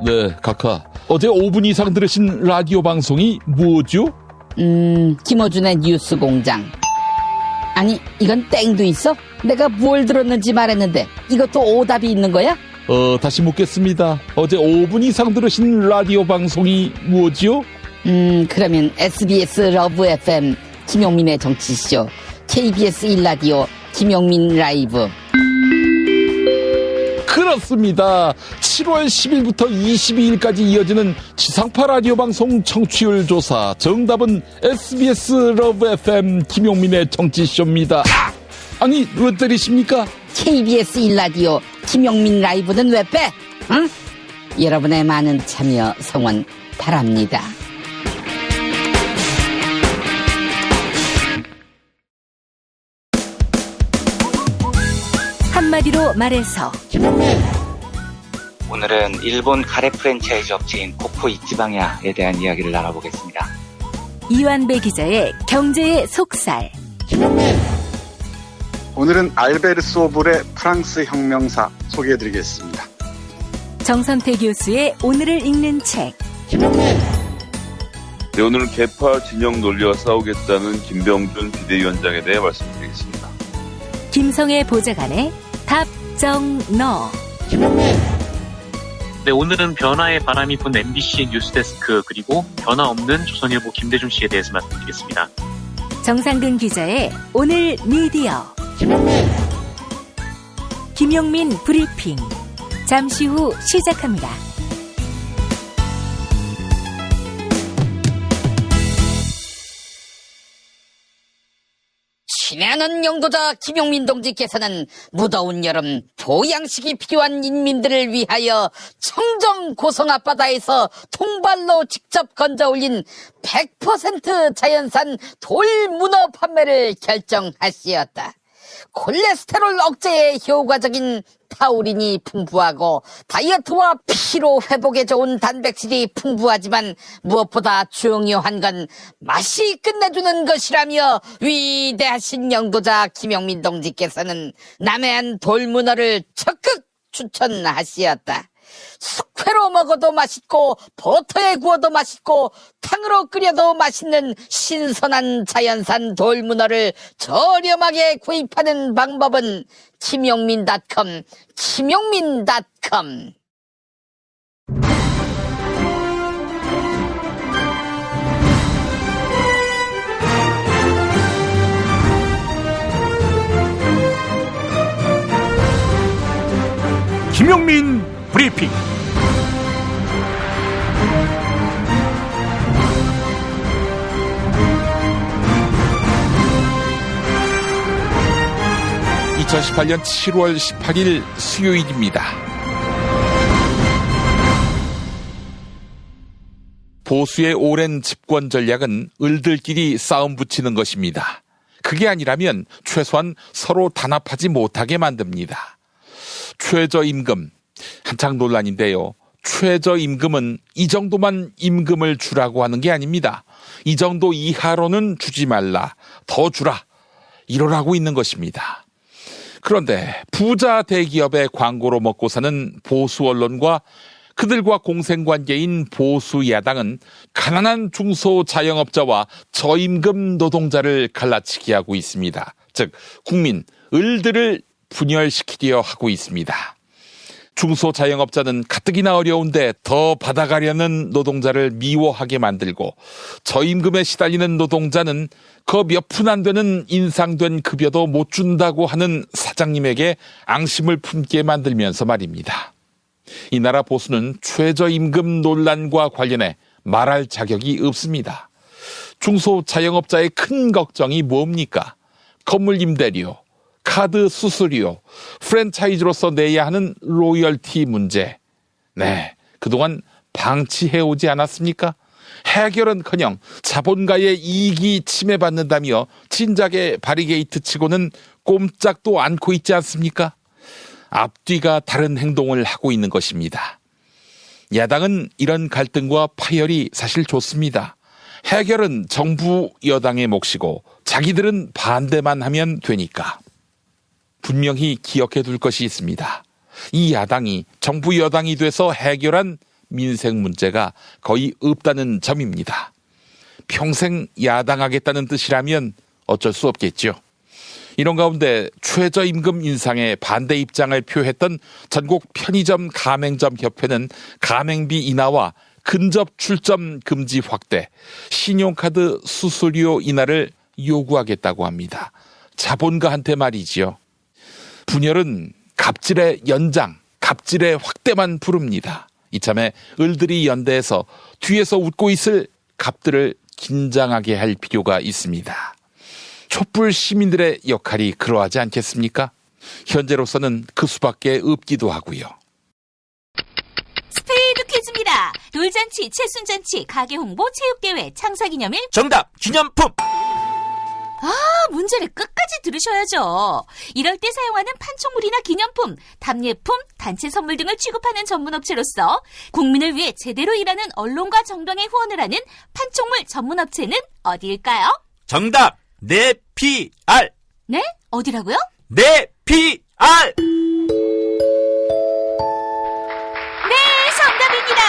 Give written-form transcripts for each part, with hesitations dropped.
네, 카카. 어제 5분 이상 들으신 라디오 방송이 뭐죠? 김어준의 뉴스 공장. 아니, 이건 땡도 있어? 내가 뭘 들었는지 말했는데 이것도 오답이 있는 거야? 다시 묻겠습니다. 어제 5분 이상 들으신 라디오 방송이 뭐죠? 그러면 SBS 러브 FM 김용민의 정치쇼, KBS 1라디오 김용민 라이브. 그렇습니다. 7월 10일부터 22일까지 이어지는 지상파 라디오 방송 청취율 조사. 정답은 SBS 러브 FM 김용민의 정치쇼입니다. 아니, 왜 때리십니까? KBS 1라디오 김용민 라이브는 왜 빼? 응? 여러분의 많은 참여 성원 바랍니다. 한마디로 말해서 오늘은 일본 가래 프랜차이즈 업체인 코코 이치방야에 대한 이야기를 나눠보겠습니다. 이완배 기자의 경제의 속살. 오늘은 알베르 오불의 프랑스 혁명사 소개해드리겠습니다. 정선태 교수의 오늘을 읽는 책. 네, 오늘은 개파 진영 논리와 싸우겠다는 김병준 비대위원장에 대해 말씀드리겠습니다. 김성애 보좌관의 답정너. 네, 오늘은 변화의 바람이 분 MBC 뉴스데스크 그리고 변화 없는 조선일보 김대중 씨에 대해서 말씀드리겠습니다. 정상근 기자의 오늘 미디어. 김용민 브리핑. 잠시 후 시작합니다. 친애하는 영도자 김용민 동지께서는 무더운 여름 보양식이 필요한 인민들을 위하여 청정 고성 앞바다에서 통발로 직접 건져 올린 100% 자연산 돌문어 판매를 결정하시었다. 콜레스테롤 억제에 효과적인 타우린이 풍부하고 다이어트와 피로 회복에 좋은 단백질이 풍부하지만 무엇보다 중요한 건 맛이 끝내주는 것이라며 위대하신 영도자 김용민 동지께서는 남해안 돌문어를 적극 추천하시었다. 숙회로 먹어도 맛있고 버터에 구워도 맛있고 탕으로 끓여도 맛있는 신선한 자연산 돌문어를 저렴하게 구입하는 방법은 김용민.com. 김용민 브리핑. (2018년 7월 18일) 수요일입니다. 보수의 오랜 집권 전략은 을들끼리 싸움 붙이는 것입니다. 그게 아니라면 최소한 서로 단합하지 못하게 만듭니다. 최저임금, 한창 논란인데요. 최저임금은 이 정도만 임금을 주라고 하는 게 아닙니다. 이 정도 이하로는 주지 말라, 더 주라, 이러라고 있는 것입니다. 그런데 부자 대기업의 광고로 먹고 사는 보수 언론과 그들과 공생관계인 보수 야당은 가난한 중소자영업자와 저임금 노동자를 갈라치기 하고 있습니다. 즉 국민, 을들을 분열시키려 하고 있습니다. 중소자영업자는 가뜩이나 어려운데 더 받아가려는 노동자를 미워하게 만들고, 저임금에 시달리는 노동자는 그 몇 푼 안 되는 인상된 급여도 못 준다고 하는 사장님에게 앙심을 품게 만들면서 말입니다. 이 나라 보수는 최저임금 논란과 관련해 말할 자격이 없습니다. 중소자영업자의 큰 걱정이 뭡니까? 건물 임대료, 카드 수수료, 프랜차이즈로서 내야 하는 로열티 문제. 네, 그동안 방치해오지 않았습니까? 해결은커녕 자본가의 이익이 침해받는다며 진작에 바리게이트 치고는 꼼짝도 않고 있지 않습니까? 앞뒤가 다른 행동을 하고 있는 것입니다. 야당은 이런 갈등과 파열이 사실 좋습니다. 해결은 정부 여당의 몫이고 자기들은 반대만 하면 되니까. 분명히 기억해 둘 것이 있습니다. 이 야당이 정부 여당이 돼서 해결한 민생 문제가 거의 없다는 점입니다. 평생 야당하겠다는 뜻이라면 어쩔 수 없겠죠. 이런 가운데 최저임금 인상에 반대 입장을 표했던 전국 편의점 가맹점 협회는 가맹비 인하와 근접 출점 금지 확대, 신용카드 수수료 인하를 요구하겠다고 합니다. 자본가한테 말이지요. 분열은 갑질의 연장, 갑질의 확대만 부릅니다. 이참에 을들이 연대해서 뒤에서 웃고 있을 갑들을 긴장하게 할 필요가 있습니다. 촛불 시민들의 역할이 그러하지 않겠습니까? 현재로서는 그 수밖에 없기도 하고요. 스페이드 퀴즈입니다. 돌잔치, 칠순잔치, 가게 홍보, 체육대회, 창사기념일. 정답! 기념품! 문제를 끝까지 들으셔야죠. 이럴 때 사용하는 판촉물이나 기념품, 답례품, 단체 선물 등을 취급하는 전문업체로서 국민을 위해 제대로 일하는 언론과 정당에 후원을 하는 판촉물 전문업체는 어디일까요? 정답! 네피알! 네? 어디라고요? 네피알! 네, 정답입니다.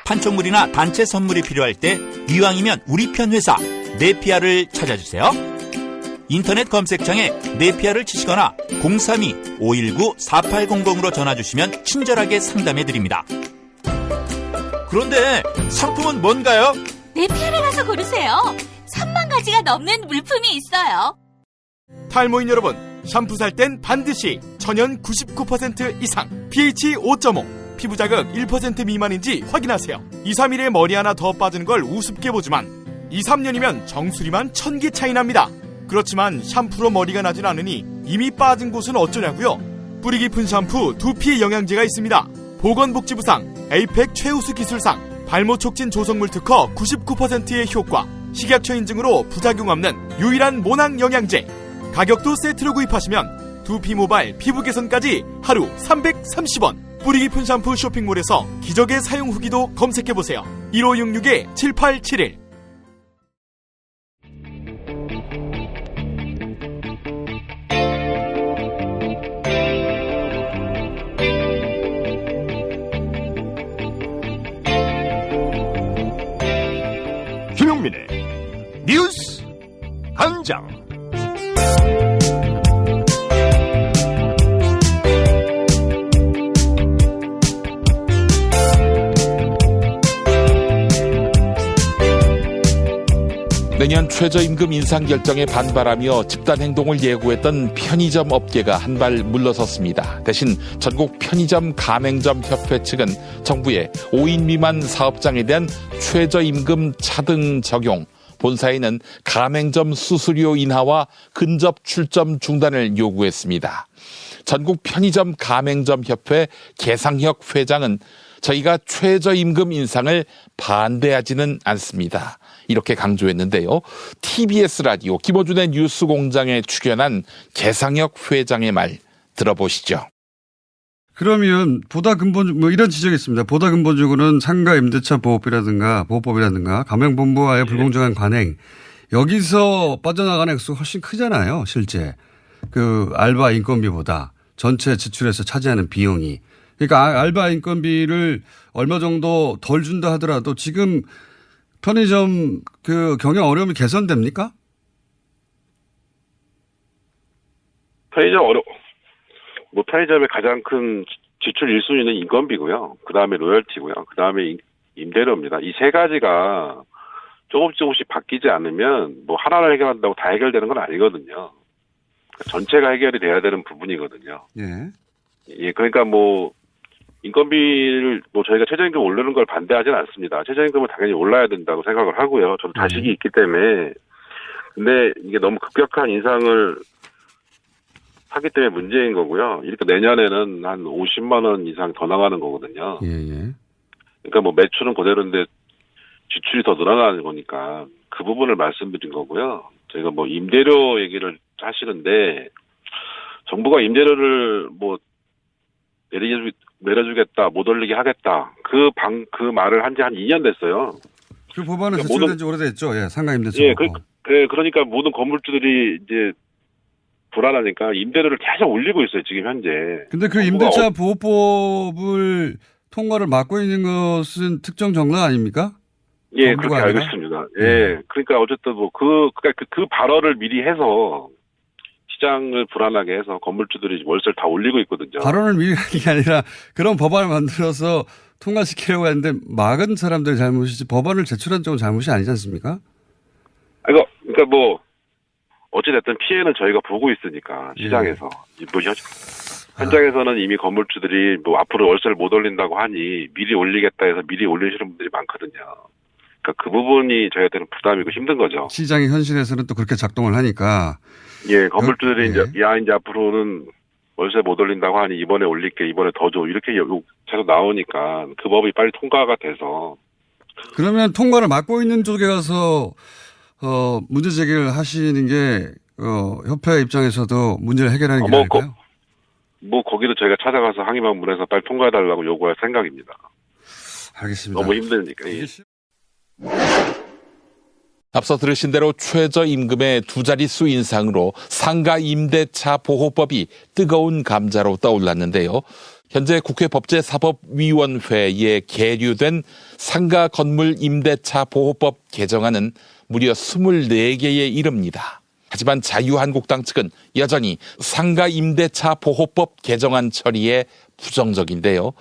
판촉물이나 단체 선물이 필요할 때 이왕이면 우리 편 회사 네피알을 찾아주세요. 인터넷 검색창에 네피알을 치시거나 032-519-4800으로 전화주시면 친절하게 상담해드립니다. 그런데 상품은 뭔가요? 네피알에 가서 고르세요. 3만 가지가 넘는 물품이 있어요. 탈모인 여러분, 샴푸 살 땐 반드시 천연 99% 이상, pH 5.5, 피부 자극 1% 미만인지 확인하세요. 2, 3일에 머리 하나 더 빠지는 걸 우습게 보지만 2, 3년이면 정수리만 1000개 차이 납니다. 그렇지만 샴푸로 머리가 나진 않으니 이미 빠진 곳은 어쩌냐고요? 뿌리 깊은 샴푸 두피 영양제가 있습니다. 보건복지부상, 에이펙 최우수 기술상, 발모 촉진 조성물 특허 99%의 효과, 식약처 인증으로 부작용 없는 유일한 모낭 영양제. 가격도 세트로 구입하시면 두피 모발, 피부 개선까지 하루 330원. 뿌리 깊은 샴푸 쇼핑몰에서 기적의 사용 후기도 검색해보세요. 1566-7871. 김용민의 뉴스 광장. 내년 최저임금 인상 결정에 반발하며 집단행동을 예고했던 편의점 업계가 한발 물러섰습니다. 대신 전국 편의점 가맹점 협회 측은 정부의 5인 미만 사업장에 대한 최저임금 차등 적용, 본사에는 가맹점 수수료 인하와 근접 출점 중단을 요구했습니다. 전국 편의점 가맹점 협회 개상혁 회장은 저희가 최저임금 인상을 반대하지는 않습니다. 이렇게 강조했는데요. TBS 라디오 김어준의 뉴스공장에 출연한 개상혁 회장의 말 들어보시죠. 그러면 보다 근본 이런 지적이 있습니다. 보다 근본적으로는 상가 임대차 보호법이라든가 가맹본부와의 불공정한 관행, 여기서 빠져나가는 액수가 훨씬 크잖아요. 실제 그 알바 인건비보다 전체 지출에서 차지하는 비용이. 그러니까 알바 인건비를 얼마 정도 덜 준다 하더라도 지금 편의점 그 경영 어려움이 개선됩니까? 편의점의 가장 큰 지출 1순위는 인건비고요. 그 다음에 로열티고요. 그 다음에 임대료입니다. 이 세 가지가 조금씩 바뀌지 않으면 뭐 하나를 해결한다고 다 해결되는 건 아니거든요. 전체가 해결이 돼야 되는 부분이거든요. 예, 그러니까 뭐 인건비를 뭐 저희가 최저임금 오르는 걸 반대하지는 않습니다. 최저임금은 당연히 올라야 된다고 생각을 하고요. 저도 자식이 있기 때문에. 근데 이게 너무 급격한 인상을 하기 때문에 문제인 거고요. 이렇게 내년에는 한 50만 원 이상 더 나가는 거거든요. 그러니까 뭐 매출은 그대로인데 지출이 더 늘어나는 거니까 그 부분을 말씀드린 거고요. 저희가 뭐 임대료 얘기를 하시는데 정부가 임대료를 뭐 내려주겠다, 못 올리게 하겠다. 그 말을 한 지 한 2년 됐어요. 그 법안은 제출된 지 오래됐죠. 예, 상가 임대차. 예, 그러니까 모든 건물주들이 이제 불안하니까 임대료를 계속 올리고 있어요, 지금 현재. 근데 그 임대차 보호법을 통과를 막고 있는 것은 특정 정당 아닙니까? 예, 그렇게 아니라? 알고 있습니다. 예, 그러니까 어쨌든 뭐 그 발언을 미리 해서 시장을 불안하게 해서 건물주들이 월세를 다 올리고 있거든요. 발언을 미리 하는 게 아니라 그런 법안을 만들어서 통과시키려고 했는데 막은 사람들의 잘못이지 법안을 제출한 쪽은 잘못이 아니지 않습니까? 그러니까 뭐 어찌됐든 피해는 저희가 보고 있으니까 시장에서 뭐 현장에서는 이미 건물주들이 뭐 앞으로 월세를 못 올린다고 하니 미리 올리겠다 해서 미리 올리시는 분들이 많거든요. 그러니까 그 부분이 저희한테는 부담이고 힘든 거죠. 시장의 현실에서는 또 그렇게 작동을 하니까. 예, 건물주들이 이제 앞으로는 월세 못 올린다고 하니 이번에 올릴게, 이번에 더 줘. 이렇게 계속 나오니까 그 법이 빨리 통과가 돼서. 그러면 통과를 막고 있는 쪽에 가서, 문제 제기를 하시는 게, 협회 입장에서도 문제를 해결하는 게 아닐까요? 거기도 저희가 찾아가서 항의방문해서 빨리 통과해달라고 요구할 생각입니다. 알겠습니다. 너무 힘드니까. 예. 앞서 들으신 대로 최저임금의 두 자릿수 인상으로 상가 임대차 보호법이 뜨거운 감자로 떠올랐는데요. 현재 국회 법제사법위원회에 계류된 상가 건물 임대차 보호법 개정안은 무려 24개에 이릅니다. 하지만 자유한국당 측은 여전히 상가 임대차 보호법 개정안 처리에 부정적인데요.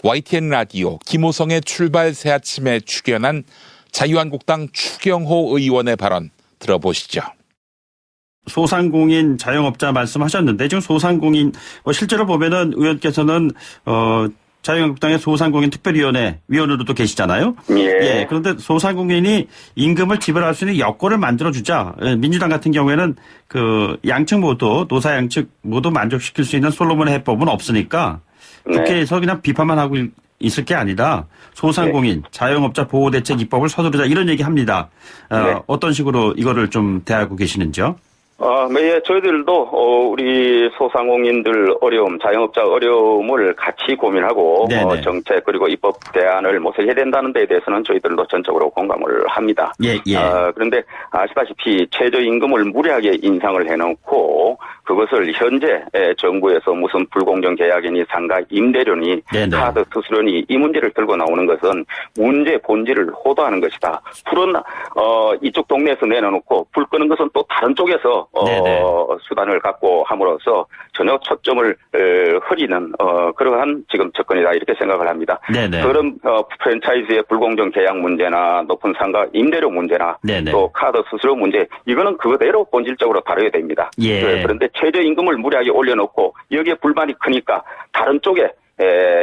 YTN 라디오 김호성의 출발 새아침에 출연한 자유한국당 추경호 의원의 발언 들어보시죠. 소상공인 자영업자 말씀하셨는데 지금 소상공인 실제로 보면은 의원께서는 자유한국당의 소상공인 특별위원회 위원으로도 계시잖아요. 예. 그런데 소상공인이 임금을 지불할 수 있는 여건을 만들어주자. 민주당 같은 경우에는 그 양측 모두 노사 양측 모두 만족시킬 수 있는 솔로몬의 해법은 없으니까 국회에서 그냥 비판만 하고 있을 게 아니라 소상공인 자영업자 보호대책 입법을 서두르자 이런 얘기합니다. 어떤 식으로 이거를 좀 대하고 계시는지요? 네, 저희들도 우리 소상공인들 어려움, 자영업자 어려움을 같이 고민하고 정책 그리고 입법 대안을 모색해야 된다는 데에 대해서는 저희들도 전적으로 공감을 합니다. 그런데 아시다시피 최저임금을 무리하게 인상을 해놓고 그것을 현재 정부에서 무슨 불공정 계약이니 상가 임대료니 카드 수수료니 이 문제를 들고 나오는 것은 문제 본질을 호도하는 것이다. 불은 이쪽 동네에서 내려놓고 불 끄는 것은 또 다른 쪽에서 수단을 갖고 함으로써 전혀 초점을 흐리는 그러한 지금 접근이다 이렇게 생각을 합니다. 그런 프랜차이즈의 불공정 계약 문제나 높은 상가 임대료 문제나 또 카드 수수료 문제 이거는 그대로 본질적으로 다뤄야 됩니다. 그런데 최저임금을 무리하게 올려놓고 여기에 불만이 크니까 다른 쪽에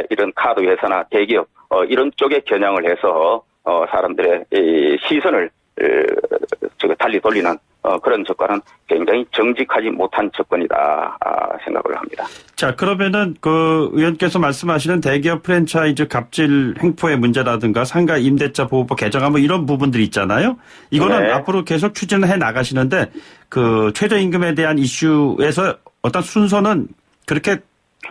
이런 카드 회사나 대기업 이런 쪽에 겨냥을 해서 사람들의 시선을 달리 돌리는 그런 접근은 굉장히 정직하지 못한 접근이다 생각을 합니다. 자, 그러면은 그 의원께서 말씀하시는 대기업 프랜차이즈 갑질 횡포의 문제라든가 상가 임대차 보호법 개정안 뭐 이런 부분들이 있잖아요. 이거는 앞으로 계속 추진을 해 나가시는데 그 최저임금에 대한 이슈에서 어떤 순서는 그렇게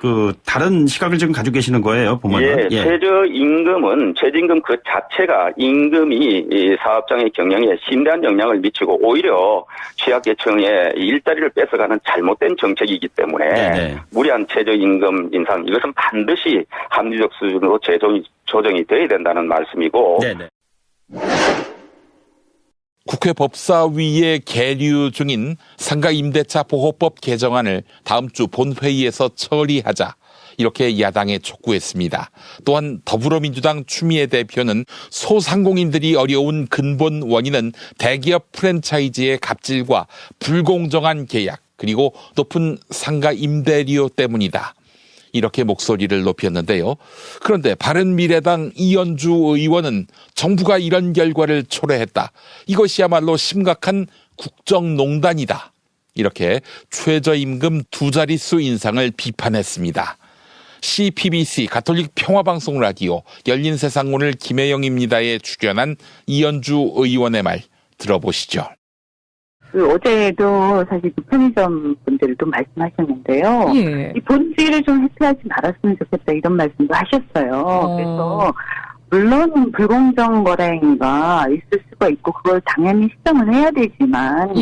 그 다른 시각을 지금 가지고 계시는 거예요, 보면은. 최저임금 그 자체가 임금이 이 사업장의 경영에 심대한 영향을 미치고 오히려 취약계층의 일자리를 뺏어가는 잘못된 정책이기 때문에 무리한 최저임금 인상 이것은 반드시 합리적 수준으로 조정이 돼야 된다는 말씀이고. 국회 법사위에 계류 중인 상가 임대차 보호법 개정안을 다음 주 본회의에서 처리하자 이렇게 야당에 촉구했습니다. 또한 더불어민주당 추미애 대표는 소상공인들이 어려운 근본 원인은 대기업 프랜차이즈의 갑질과 불공정한 계약 그리고 높은 상가 임대료 때문이다. 이렇게 목소리를 높였는데요. 그런데 바른미래당 이현주 의원은 정부가 이런 결과를 초래했다. 이것이야말로 심각한 국정농단이다. 이렇게 최저임금 두 자릿수 인상을 비판했습니다. CPBC 가톨릭 평화방송 라디오 열린세상 오늘 김혜영입니다에 출연한 이현주 의원의 말 들어보시죠. 어제도 사실 편의점 분들도 말씀하셨는데요. 이 본질을 좀 회피하지 말았으면 좋겠다 이런 말씀도 하셨어요. 그래서 물론 불공정 거래가 있을 수가 있고 그걸 당연히 시정을 해야 되지만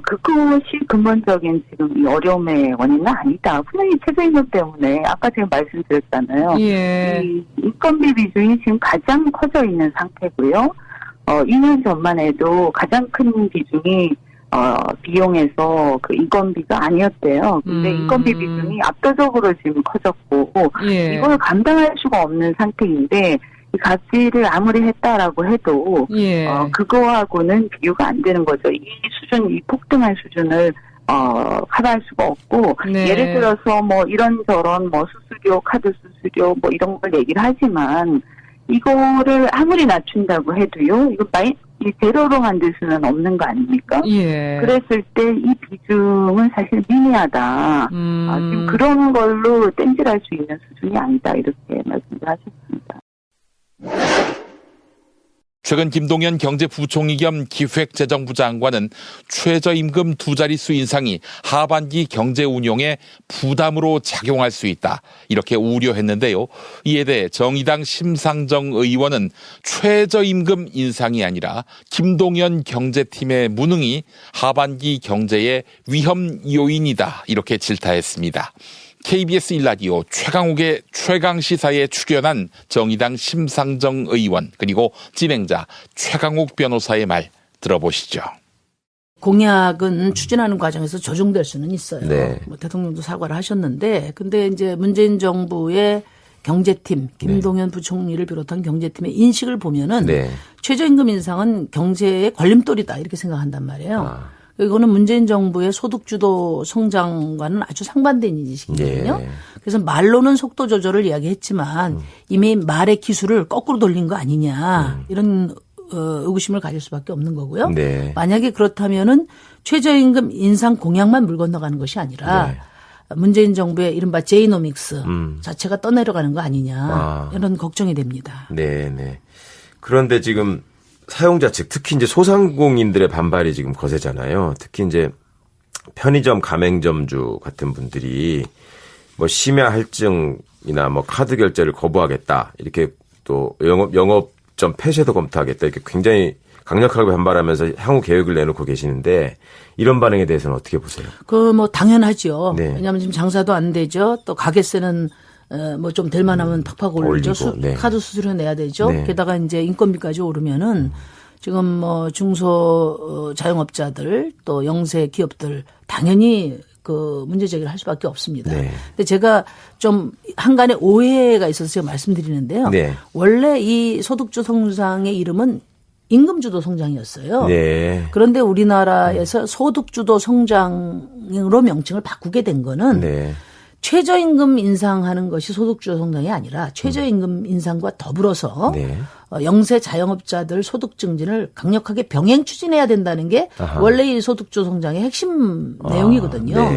그것이 근본적인 지금 이 어려움의 원인은 아니다. 분명히 최저임금 때문에 아까 제가 말씀드렸잖아요. 이 인건비 비중이 지금 가장 커져 있는 상태고요. 2년 전만 해도 가장 큰 비중이 비용에서 그 인건비가 아니었대요. 근데 인건비 비중이 압도적으로 지금 커졌고 이걸 감당할 수가 없는 상태인데 이 갑질을 아무리 했다라고 해도 그거하고는 비교가 안 되는 거죠. 이 수준, 이 폭등한 수준을 커버할 수가 없고 예를 들어서 뭐 이런저런 뭐 수수료, 카드 수수료 뭐 이런 걸 얘기를 하지만 이거를 아무리 낮춘다고 해도요. 이거 이 제로로 만들 수는 없는 거 아닙니까? 그랬을 때 이 비중은 사실 미미하다. 지금 그런 걸로 땡질할 수 있는 수준이 아니다. 이렇게 말씀을 하셨습니다. 최근 김동연 경제부총리 겸 기획재정부 장관은 최저임금 두 자릿수 인상이 하반기 경제 운용에 부담으로 작용할 수 있다. 이렇게 우려했는데요. 이에 대해 정의당 심상정 의원은 최저임금 인상이 아니라 김동연 경제팀의 무능이 하반기 경제의 위험 요인이다. 이렇게 질타했습니다. KBS 1라디오 최강욱의 최강시사에 출연한 정의당 심상정 의원 그리고 진행자 최강욱 변호사의 말 들어보시죠. 공약은 추진하는 과정에서 조정될 수는 있어요. 뭐 대통령도 사과를 하셨는데 근데 이제 문재인 정부의 경제팀 김동연 부총리를 비롯한 경제팀의 인식을 보면은 최저임금 인상은 경제의 걸림돌이다 이렇게 생각한단 말이에요. 이거는 문재인 정부의 소득주도 성장과는 아주 상반된 인식이거든요. 그래서 말로는 속도 조절을 이야기했지만 이미 말의 기술을 거꾸로 돌린 거 아니냐 이런 의구심을 가질 수밖에 없는 거고요. 만약에 그렇다면은 최저임금 인상 공약만 물 건너가는 것이 아니라 문재인 정부의 이른바 제이노믹스 자체가 떠내려가는 거 아니냐 이런 걱정이 됩니다. 그런데 지금 사용자 측, 특히 이제 소상공인들의 반발이 지금 거세잖아요. 특히 이제 편의점 가맹점주 같은 분들이 뭐 심야 할증이나 뭐 카드 결제를 거부하겠다. 이렇게 또 영업점 폐쇄도 검토하겠다. 이렇게 굉장히 강력하게 반발하면서 향후 계획을 내놓고 계시는데 이런 반응에 대해서는 어떻게 보세요? 뭐 당연하죠. 왜냐하면 지금 장사도 안 되죠. 또 가게세는 뭐 좀 될 만하면 팍팍 올리죠. 카드 수수료 내야 되죠. 게다가 이제 인건비까지 오르면은 지금 뭐 중소 자영업자들 또 영세 기업들 당연히 그 문제 제기를 할 수밖에 없습니다. 근데 제가 좀 한간에 오해가 있어서 제가 말씀드리는데요. 원래 이 소득주 성장의 이름은 임금주도 성장이었어요. 그런데 우리나라에서 소득주도 성장으로 명칭을 바꾸게 된 거는 최저임금 인상하는 것이 소득주도 성장이 아니라 최저임금 인상과 더불어서 영세 자영업자들 소득 증진을 강력하게 병행 추진해야 된다는 게 원래 이 소득주도 성장의 핵심 내용이거든요.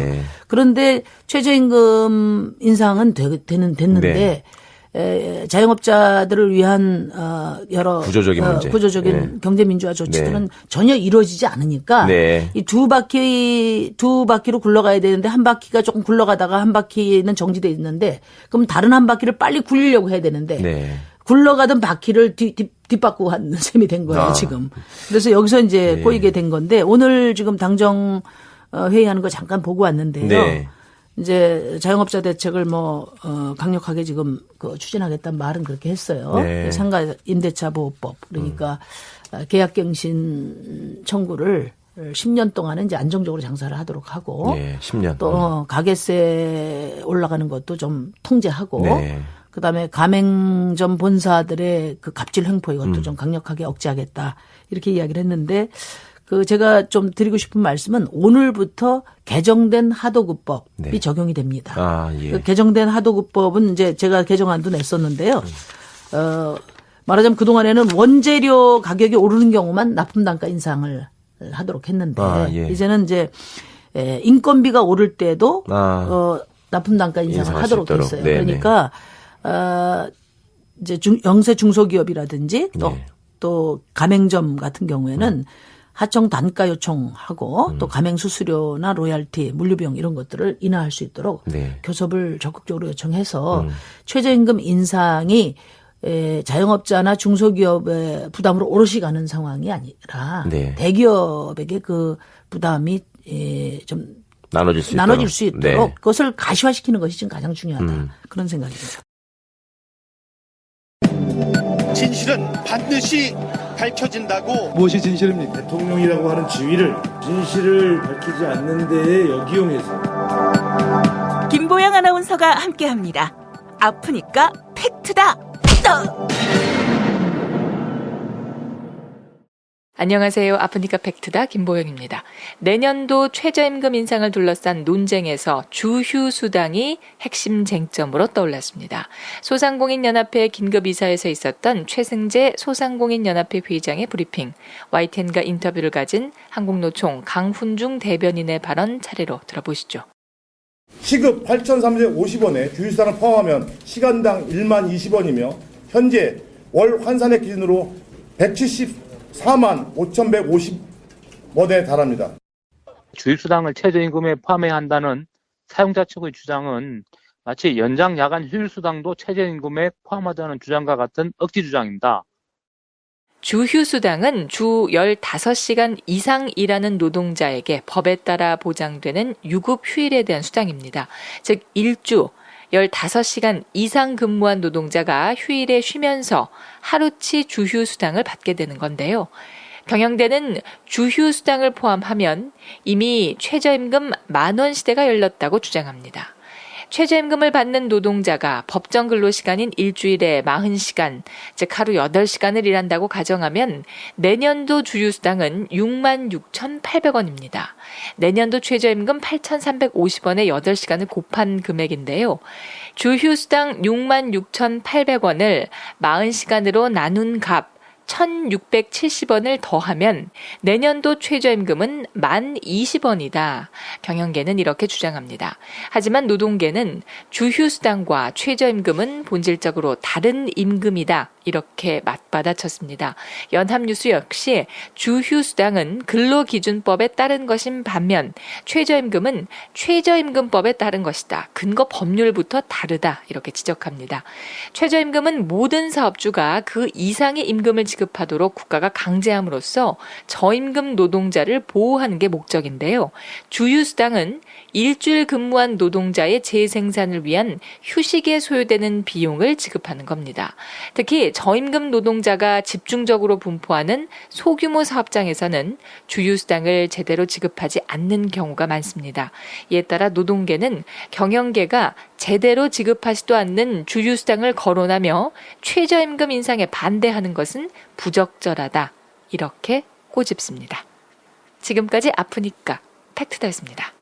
그런데 최저임금 인상은 됐는데 자영업자들을 위한 여러 구조적인 경제민주화 조치들은 전혀 이루어지지 않으니까 이 두 바퀴로 굴러가야 되는데 한 바퀴가 조금 굴러가다가 한 바퀴는 정지돼 있는데 그럼 다른 한 바퀴를 빨리 굴리려고 해야 되는데 굴러가던 바퀴를 뒷바꾸고 한 셈이 된 거예요 지금. 그래서 여기서 이제 꼬이게 된 건데 오늘 지금 당정 회의하는 거 잠깐 보고 왔는데요. 이제 자영업자 대책을 강력하게 지금 추진하겠다는 말은 그렇게 했어요. 상가 임대차 보호법 그러니까 계약갱신 청구를 10년 동안은 이제 안정적으로 장사를 하도록 하고 10년. 또 가게세 올라가는 것도 좀 통제하고 그다음에 가맹점 본사들의 그 갑질 횡포 이것도 좀 강력하게 억제하겠다 이렇게 이야기를 했는데 제가 좀 드리고 싶은 말씀은 오늘부터 개정된 하도급법이 적용이 됩니다. 그 개정된 하도급법은 이제 제가 개정안도 냈었는데요. 말하자면 그동안에는 원재료 가격이 오르는 경우만 납품단가 인상을 하도록 했는데 이제는 이제 인건비가 오를 때도 납품단가 인상을 하도록 했어요. 그러니까 이제 영세 중소기업이라든지 또 가맹점 같은 경우에는 하청 단가 요청하고 또 가맹 수수료나 로얄티, 물류비용 이런 것들을 인하할 수 있도록 교섭을 적극적으로 요청해서 최저임금 인상이 자영업자나 중소기업의 부담으로 오롯이 가는 상황이 아니라 네. 대기업에게 그 부담이 좀 나눠질 수 있도록 그것을 가시화시키는 것이 지금 가장 중요하다. 그런 생각입니다. 진실은 반드시 밝혀진다고. 무엇이 진실입니까? 대통령이라고 하는 지위를 진실을 밝히지 않는 데에 역이용해서. 김보영 아나운서가 함께합니다. 아프니까 팩트다. 안녕하세요. 아프니까 팩트다 김보영입니다. 내년도 최저임금 인상을 둘러싼 논쟁에서 주휴수당이 핵심 쟁점으로 떠올랐습니다. 소상공인연합회 긴급이사에서 있었던 최승재 소상공인연합회 회장의 브리핑, YTN과 인터뷰를 가진 한국노총 강훈중 대변인의 발언 차례로 들어보시죠. 시급 8,350원에 주휴수당을 포함하면 시간당 1만 20원이며 현재 월 환산액 기준으로 174만 5,150원에 달합니다. 주휴수당을 최저임금에 포함해야 한다는 사용자 측의 주장은 마치 연장 야간 휴일수당도 최저임금에 포함하자는 주장과 같은 억지 주장입니다. 주휴수당은 주 15시간 이상 일하는 노동자에게 법에 따라 보장되는 유급 휴일에 대한 수당입니다. 즉 1주 15시간 이상 근무한 노동자가 휴일에 쉬면서 하루치 주휴수당을 받게 되는 건데요. 경영대는 주휴수당을 포함하면 이미 최저임금 10,000원 시대가 열렸다고 주장합니다. 최저임금을 받는 노동자가 법정 근로시간인 일주일에 40시간, 즉 하루 8시간을 일한다고 가정하면 내년도 주휴수당은 66,800원입니다. 내년도 최저임금 8,350원에 8시간을 곱한 금액인데요. 주휴수당 66,800원을 40시간으로 나눈 값 1,670원을 더하면 내년도 최저임금은 10,020원이다. 경영계는 이렇게 주장합니다. 하지만 노동계는 주휴수당과 최저임금은 본질적으로 다른 임금이다. 이렇게 맞받아쳤습니다. 연합뉴스 역시 주휴수당은 근로기준법에 따른 것인 반면 최저임금은 최저임금법에 따른 것이다. 근거 법률부터 다르다. 이렇게 지적합니다. 최저임금은 모든 사업주가 그 이상의 임금을 지급하도록 국가가 강제함으로써 저임금 노동자를 보호하는 게 목적인데요. 주휴수당은 일주일 근무한 노동자의 재생산을 위한 휴식에 소요되는 비용을 지급하는 겁니다. 특히 저임금 노동자가 집중적으로 분포하는 소규모 사업장에서는 주휴수당을 제대로 지급하지 않는 경우가 많습니다. 이에 따라 노동계는 경영계가 제대로 지급하지도 않는 주휴수당을 거론하며 최저임금 인상에 반대하는 것은 부적절하다. 이렇게 꼬집습니다. 지금까지 아프니까 팩트다였습니다.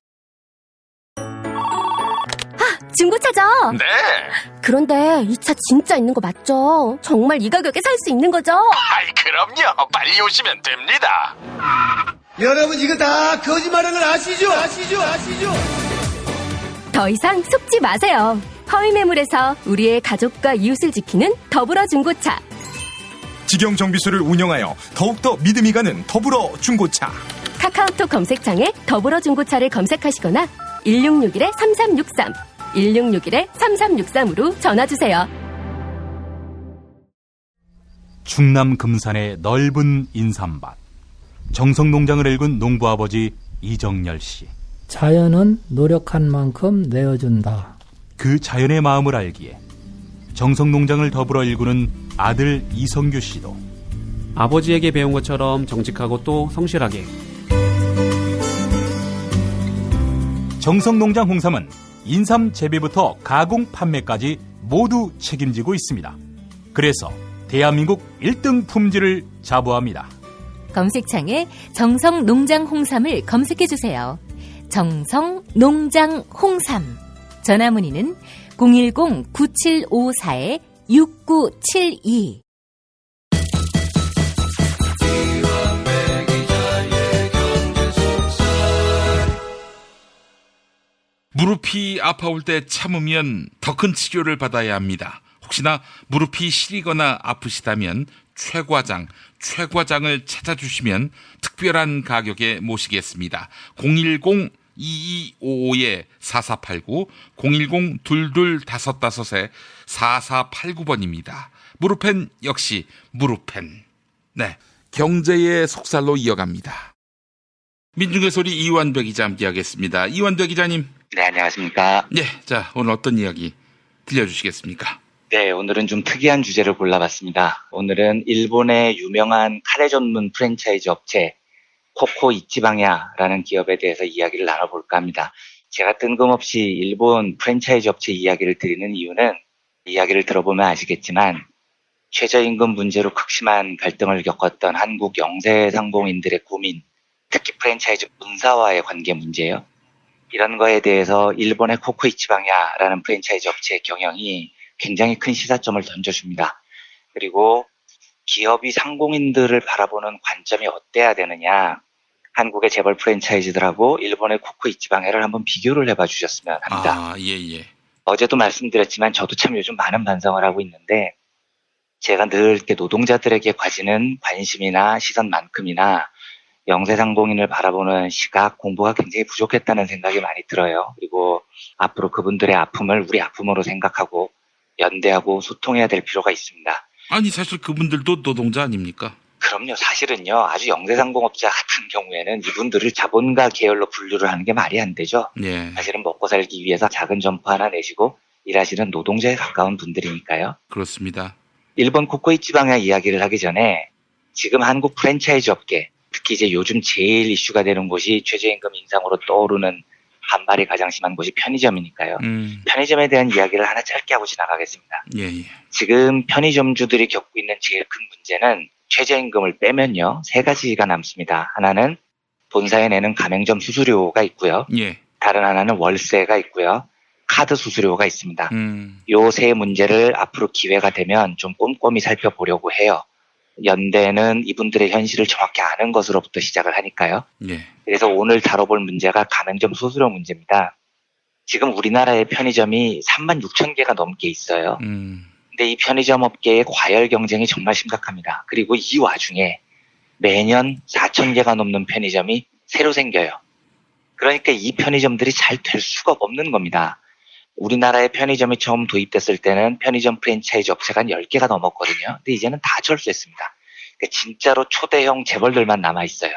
중고차죠? 네. 그런데 이 차 진짜 있는 거 맞죠? 정말 이 가격에 살 수 있는 거죠? 아이, 그럼요. 빨리 오시면 됩니다. 여러분 이거 다 거짓말하는 걸 아시죠? 더 이상 속지 마세요. 허위 매물에서 우리의 가족과 이웃을 지키는 더불어 중고차. 직영 정비소를 운영하여 더욱더 믿음이 가는 더불어 중고차. 카카오톡 검색창에 더불어 중고차를 검색하시거나 1661-3363 1661-3363으로 전화주세요. 충남 금산의 넓은 인삼밭. 정성농장을 일군 농부아버지 이정열 씨. 자연은 노력한 만큼 내어준다. 그 자연의 마음을 알기에 정성농장을 더불어 일구는 아들 이성규 씨도 아버지에게 배운 것처럼 정직하고 또 성실하게. 정성농장 홍삼은 인삼 재배부터 가공 판매까지 모두 책임지고 있습니다. 그래서 대한민국 1등 품질을 자부합니다. 검색창에 정성농장 홍삼을 검색해주세요. 정성농장 홍삼. 전화문의는 010-9754-6972. 무릎이 아파올 때 참으면 더 큰 치료를 받아야 합니다. 혹시나 무릎이 시리거나 아프시다면 최과장을 찾아주시면 특별한 가격에 모시겠습니다. 010-2255-4489, 010-2255-4489번입니다. 무르펜 역시 무르펜. 네, 경제의 속살로 이어갑니다. 민중의 소리 이완배 기자 함께하겠습니다. 이완배 기자님. 네, 안녕하십니까. 네, 자, 오늘 어떤 이야기 들려주시겠습니까? 네, 오늘은 좀 특이한 주제를 골라봤습니다. 오늘은 일본의 유명한 카레 전문 프랜차이즈 업체 코코 이치방야라는 기업에 대해서 이야기를 나눠볼까 합니다. 제가 뜬금없이 일본 프랜차이즈 업체 이야기를 드리는 이유는 이야기를 들어보면 아시겠지만 최저임금 문제로 극심한 갈등을 겪었던 한국 영세상공인들의 고민, 특히 프랜차이즈 본사와의 관계 문제예요. 이런 거에 대해서 일본의 코코 이치방야라는 프랜차이즈 업체의 경영이 굉장히 큰 시사점을 던져줍니다. 그리고 기업이 상공인들을 바라보는 관점이 어때야 되느냐, 한국의 재벌 프랜차이즈들하고 일본의 코코 이치방야를 한번 비교를 해봐 주셨으면 합니다. 예. 어제도 말씀드렸지만 저도 참 요즘 많은 반성을 하고 있는데, 제가 늘 이렇게 노동자들에게 가지는 관심이나 시선만큼이나 영세상공인을 바라보는 시각, 공부가 굉장히 부족했다는 생각이 많이 들어요. 그리고 앞으로 그분들의 아픔을 우리 아픔으로 생각하고 연대하고 소통해야 될 필요가 있습니다. 아니, 사실 그분들도 노동자 아닙니까? 그럼요. 사실은요, 아주 영세상공업자 같은 경우에는 이분들을 자본가 계열로 분류를 하는 게 말이 안 되죠. 예. 사실은 먹고 살기 위해서 작은 점포 하나 내시고 일하시는 노동자에 가까운 분들이니까요. 그렇습니다. 일본 코코이치방야 이야기를 하기 전에 지금 한국 프랜차이즈 업계, 특히 이제 요즘 제일 이슈가 되는 곳이 최저임금 인상으로 떠오르는 반발이 가장 심한 곳이 편의점이니까요. 편의점에 대한 이야기를 하나 짧게 하고 지나가겠습니다. 예. 지금 편의점주들이 겪고 있는 제일 큰 문제는 최저임금을 빼면요, 3가지가 남습니다. 하나는 본사에 내는 가맹점 수수료가 있고요. 예. 다른 하나는 월세가 있고요. 카드 수수료가 있습니다. 요 세 문제를 앞으로 기회가 되면 좀 꼼꼼히 살펴보려고 해요. 연대는 이분들의 현실을 정확히 아는 것으로부터 시작을 하니까요. 예. 그래서 오늘 다뤄볼 문제가 가맹점 수수료 문제입니다. 지금 우리나라의 편의점이 36,000개가 넘게 있어요. 근데 이 편의점 업계의 과열 경쟁이 정말 심각합니다. 그리고 이 와중에 매년 4,000개가 넘는 편의점이 새로 생겨요. 그러니까 이 편의점들이 잘 될 수가 없는 겁니다. 우리나라의 편의점이 처음 도입됐을 때는 편의점 프랜차이즈 업체가 한 10개가 넘었거든요. 근데 이제는 다 철수했습니다. 그러니까 진짜로 초대형 재벌들만 남아있어요.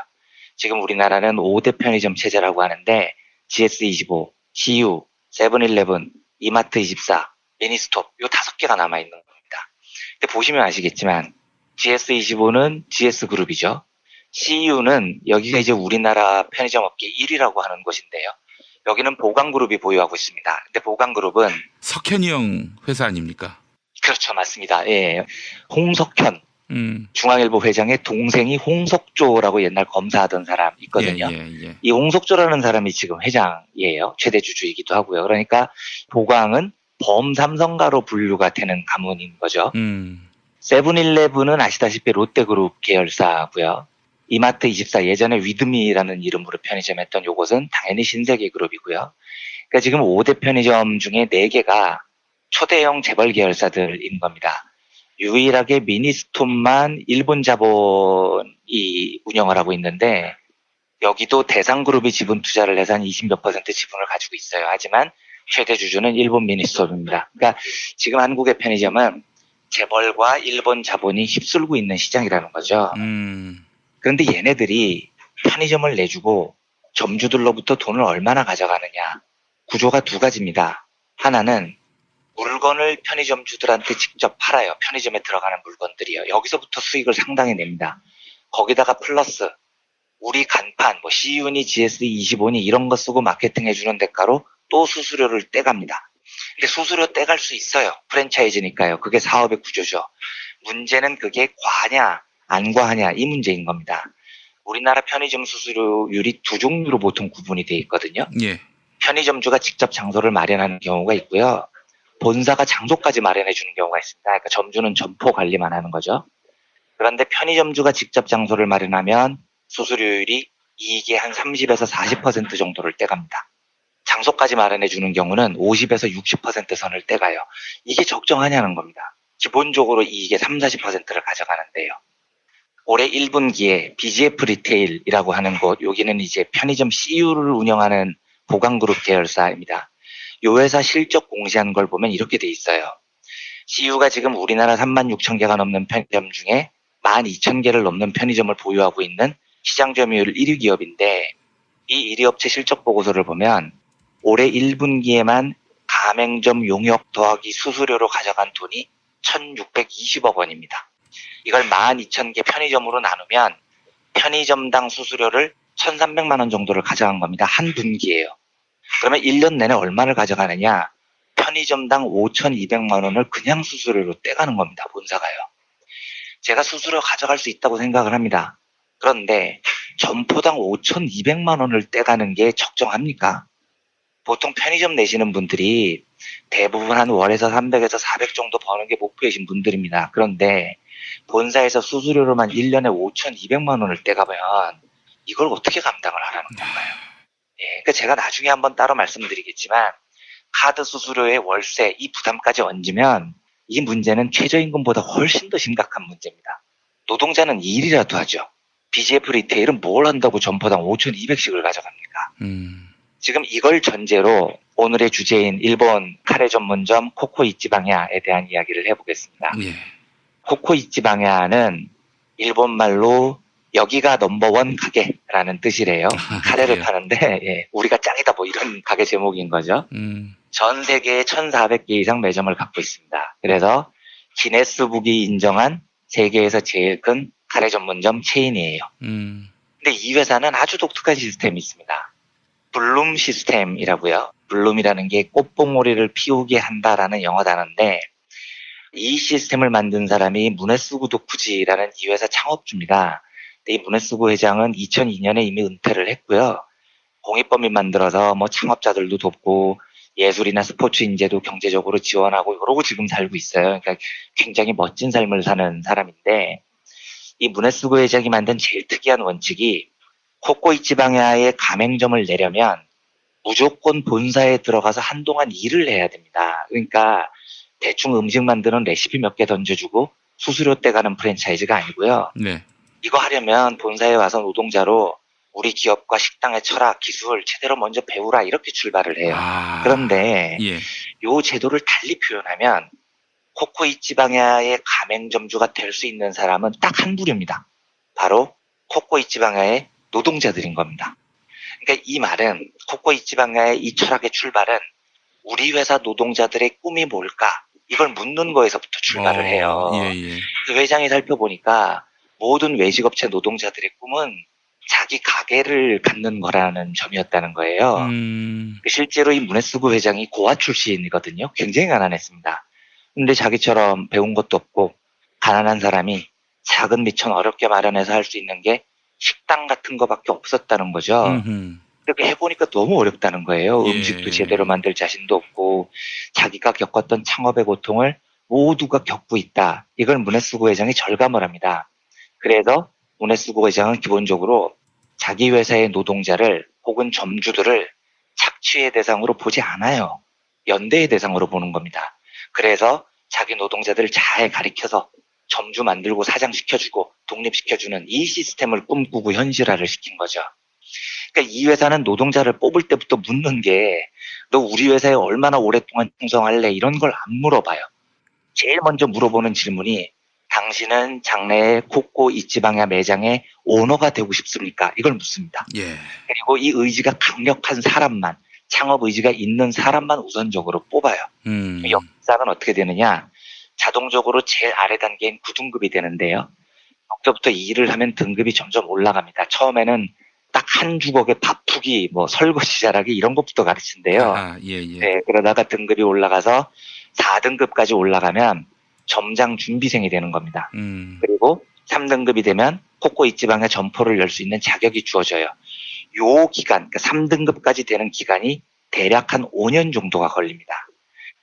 지금 우리나라는 5대 편의점 체제라고 하는데 GS25, CU, 세븐일레븐, 이마트24, 미니스톱 요 5개가 남아있는 겁니다. 근데 보시면 아시겠지만 GS25는 GS그룹이죠. CU는 여기가 이제 우리나라 편의점 업계 1위라고 하는 곳인데요. 여기는 보강그룹이 보유하고 있습니다. 근데 보강그룹은 석현이 형 회사 아닙니까? 그렇죠, 맞습니다. 예, 홍석현 중앙일보 회장의 동생이 홍석조라고 옛날 검사하던 사람 있거든요. 예. 이 홍석조라는 사람이 지금 회장이에요. 최대 주주이기도 하고요. 그러니까 보강은 범삼성가로 분류가 되는 가문인 거죠. 세븐일레븐은 아시다시피 롯데그룹 계열사고요. 이마트24 예전에 위드미라는 이름으로 편의점 했던 요것은 당연히 신세계그룹이고요. 그러니까 지금 5대 편의점 중에 4개가 초대형 재벌 계열사들인 겁니다. 유일하게 미니스톱만 일본 자본이 운영을 하고 있는데 여기도 대상그룹이 지분 투자를 해서 한 20몇 % 지분을 가지고 있어요. 하지만 최대 주주는 일본 미니스톱입니다. 그러니까 지금 한국의 편의점은 재벌과 일본 자본이 휩쓸고 있는 시장이라는 거죠. 그런데 얘네들이 편의점을 내주고 점주들로부터 돈을 얼마나 가져가느냐. 구조가 2가지입니다. 하나는 물건을 편의점주들한테 직접 팔아요. 편의점에 들어가는 물건들이요. 여기서부터 수익을 상당히 냅니다. 거기다가 플러스 우리 간판, 뭐 CU니 GS25니 이런 거 쓰고 마케팅 해주는 대가로 또 수수료를 떼갑니다. 근데 수수료 떼갈 수 있어요. 프랜차이즈니까요. 그게 사업의 구조죠. 문제는 그게 과냐 안 과하냐 이 문제인 겁니다. 우리나라 편의점 수수료율이 2종류로 보통 구분이 되어 있거든요. 예. 편의점주가 직접 장소를 마련하는 경우가 있고요. 본사가 장소까지 마련해 주는 경우가 있습니다. 그러니까 점주는 점포 관리만 하는 거죠. 그런데 편의점주가 직접 장소를 마련하면 수수료율이 이익의 한 30에서 40% 정도를 떼갑니다. 장소까지 마련해 주는 경우는 50에서 60% 선을 떼가요. 이게 적정하냐는 겁니다. 기본적으로 이익의 30-40%를 가져가는데요. 올해 1분기에 BGF 리테일이라고 하는 곳, 여기는 이제 편의점 CU를 운영하는 보강그룹 계열사입니다. 요 회사 실적 공시한 걸 보면 이렇게 돼 있어요. CU가 지금 우리나라 36,000개가 넘는 편의점 중에 12,000개를 넘는 편의점을 보유하고 있는 시장 점유율 1위 기업인데 이 1위 업체 실적 보고서를 보면 올해 1분기에만 가맹점 용역 더하기 수수료로 가져간 돈이 1,620억 원입니다. 이걸 12,000개 편의점으로 나누면 편의점당 수수료를 1,300만 원 정도를 가져간 겁니다. 한 분기예요. 그러면 1년 내내 얼마를 가져가느냐? 편의점당 5,200만 원을 그냥 수수료로 떼가는 겁니다. 본사가요. 제가 수수료 가져갈 수 있다고 생각을 합니다. 그런데 점포당 5,200만 원을 떼가는 게 적정합니까? 보통 편의점 내시는 분들이 대부분 한 월에서 300에서 400 정도 버는 게 목표이신 분들입니다. 그런데 본사에서 수수료로만 1년에 5,200만 원을 떼가면 이걸 어떻게 감당을 하라는 건가요? 예, 그러니까 제가 나중에 한번 따로 말씀드리겠지만 카드 수수료의 월세 이 부담까지 얹으면 이 문제는 최저임금보다 훨씬 더 심각한 문제입니다. 노동자는 일이라도 하죠. BGF 리테일은 뭘 한다고 점포당 5,200씩을 가져갑니까? 지금 이걸 전제로 오늘의 주제인 일본 카레 전문점 코코 이치방야에 대한 이야기를 해보겠습니다. 예. 코코 이치방야는 일본 말로 여기가 넘버원 가게라는 뜻이래요. 카레를 파는데 예, 우리가 짱이다 뭐 이런 가게 제목인 거죠. 전 세계에 1,400개 이상 매점을 갖고 있습니다. 그래서 기네스북이 인정한 세계에서 제일 큰 카레 전문점 체인이에요. 근데 이 회사는 아주 독특한 시스템이 있습니다. 블룸 시스템이라고요. 블룸이라는 게 꽃봉오리를 피우게 한다라는 영어 단어인데 이 시스템을 만든 사람이 무네스구 도쿠지라는 이 회사 창업주입니다. 이 무네스구 회장은 2002년에 이미 은퇴를 했고요. 공익범위 만들어서 뭐 창업자들도 돕고 예술이나 스포츠 인재도 경제적으로 지원하고 이러고 지금 살고 있어요. 그러니까 굉장히 멋진 삶을 사는 사람인데 이 무네스구 회장이 만든 제일 특이한 원칙이 코코 이치방야에 가맹점을 내려면 무조건 본사에 들어가서 한동안 일을 해야 됩니다. 그러니까 대충 음식 만드는 레시피 몇 개 던져주고 수수료 떼가는 프랜차이즈가 아니고요. 네. 이거 하려면 본사에 와서 노동자로 우리 기업과 식당의 철학, 기술 제대로 먼저 배우라 이렇게 출발을 해요. 그런데 예. 요 제도를 달리 표현하면 코코 이치방야의 가맹점주가 될 수 있는 사람은 딱 한 부류입니다. 바로 코코 이치방야의 노동자들인 겁니다. 그러니까 이 말은 코코 이치방야의 이 철학의 출발은 우리 회사 노동자들의 꿈이 뭘까? 이걸 묻는 거에서부터 출발을 해요. 예. 그 회장이 살펴보니까 모든 외식업체 노동자들의 꿈은 자기 가게를 갖는 거라는 점이었다는 거예요. 실제로 이 무네스구 회장이 고아 출신이거든요. 굉장히 가난했습니다. 근데 자기처럼 배운 것도 없고 가난한 사람이 작은 미천 어렵게 마련해서 할 수 있는 게 식당 같은 거밖에 없었다는 거죠. 그렇게 해보니까 너무 어렵다는 거예요. 음식도 제대로 만들 자신도 없고 자기가 겪었던 창업의 고통을 모두가 겪고 있다. 이걸 무네스구 회장이 절감을 합니다. 그래서 무네스구 회장은 기본적으로 자기 회사의 노동자를 혹은 점주들을 착취의 대상으로 보지 않아요. 연대의 대상으로 보는 겁니다. 그래서 자기 노동자들을 잘 가리켜서 점주 만들고 사장시켜주고 독립시켜주는 이 시스템을 꿈꾸고 현실화를 시킨 거죠. 그러니까 이 회사는 노동자를 뽑을 때부터 묻는 게 너 우리 회사에 얼마나 오랫동안 충성할래 이런 걸 안 물어봐요. 제일 먼저 물어보는 질문이 당신은 장래의 코코 이치방야 매장의 오너가 되고 싶습니까? 이걸 묻습니다. 예. 그리고 이 의지가 강력한 사람만, 창업 의지가 있는 사람만 우선적으로 뽑아요. 역사는 어떻게 되느냐? 자동적으로 제일 아래 단계인 9등급이 되는데요. 여기서부터 일을 하면 등급이 점점 올라갑니다. 처음에는 딱 한 주걱에 밥푸기, 뭐 설거지 잘하기 이런 것부터 가르친대요. 네, 그러다가 등급이 올라가서 4등급까지 올라가면 점장 준비생이 되는 겁니다. 그리고 3등급이 되면 코코 이치방야 점포를 열 수 있는 자격이 주어져요. 요 기간, 그러니까 3등급까지 되는 기간이 대략 한 5년 정도가 걸립니다.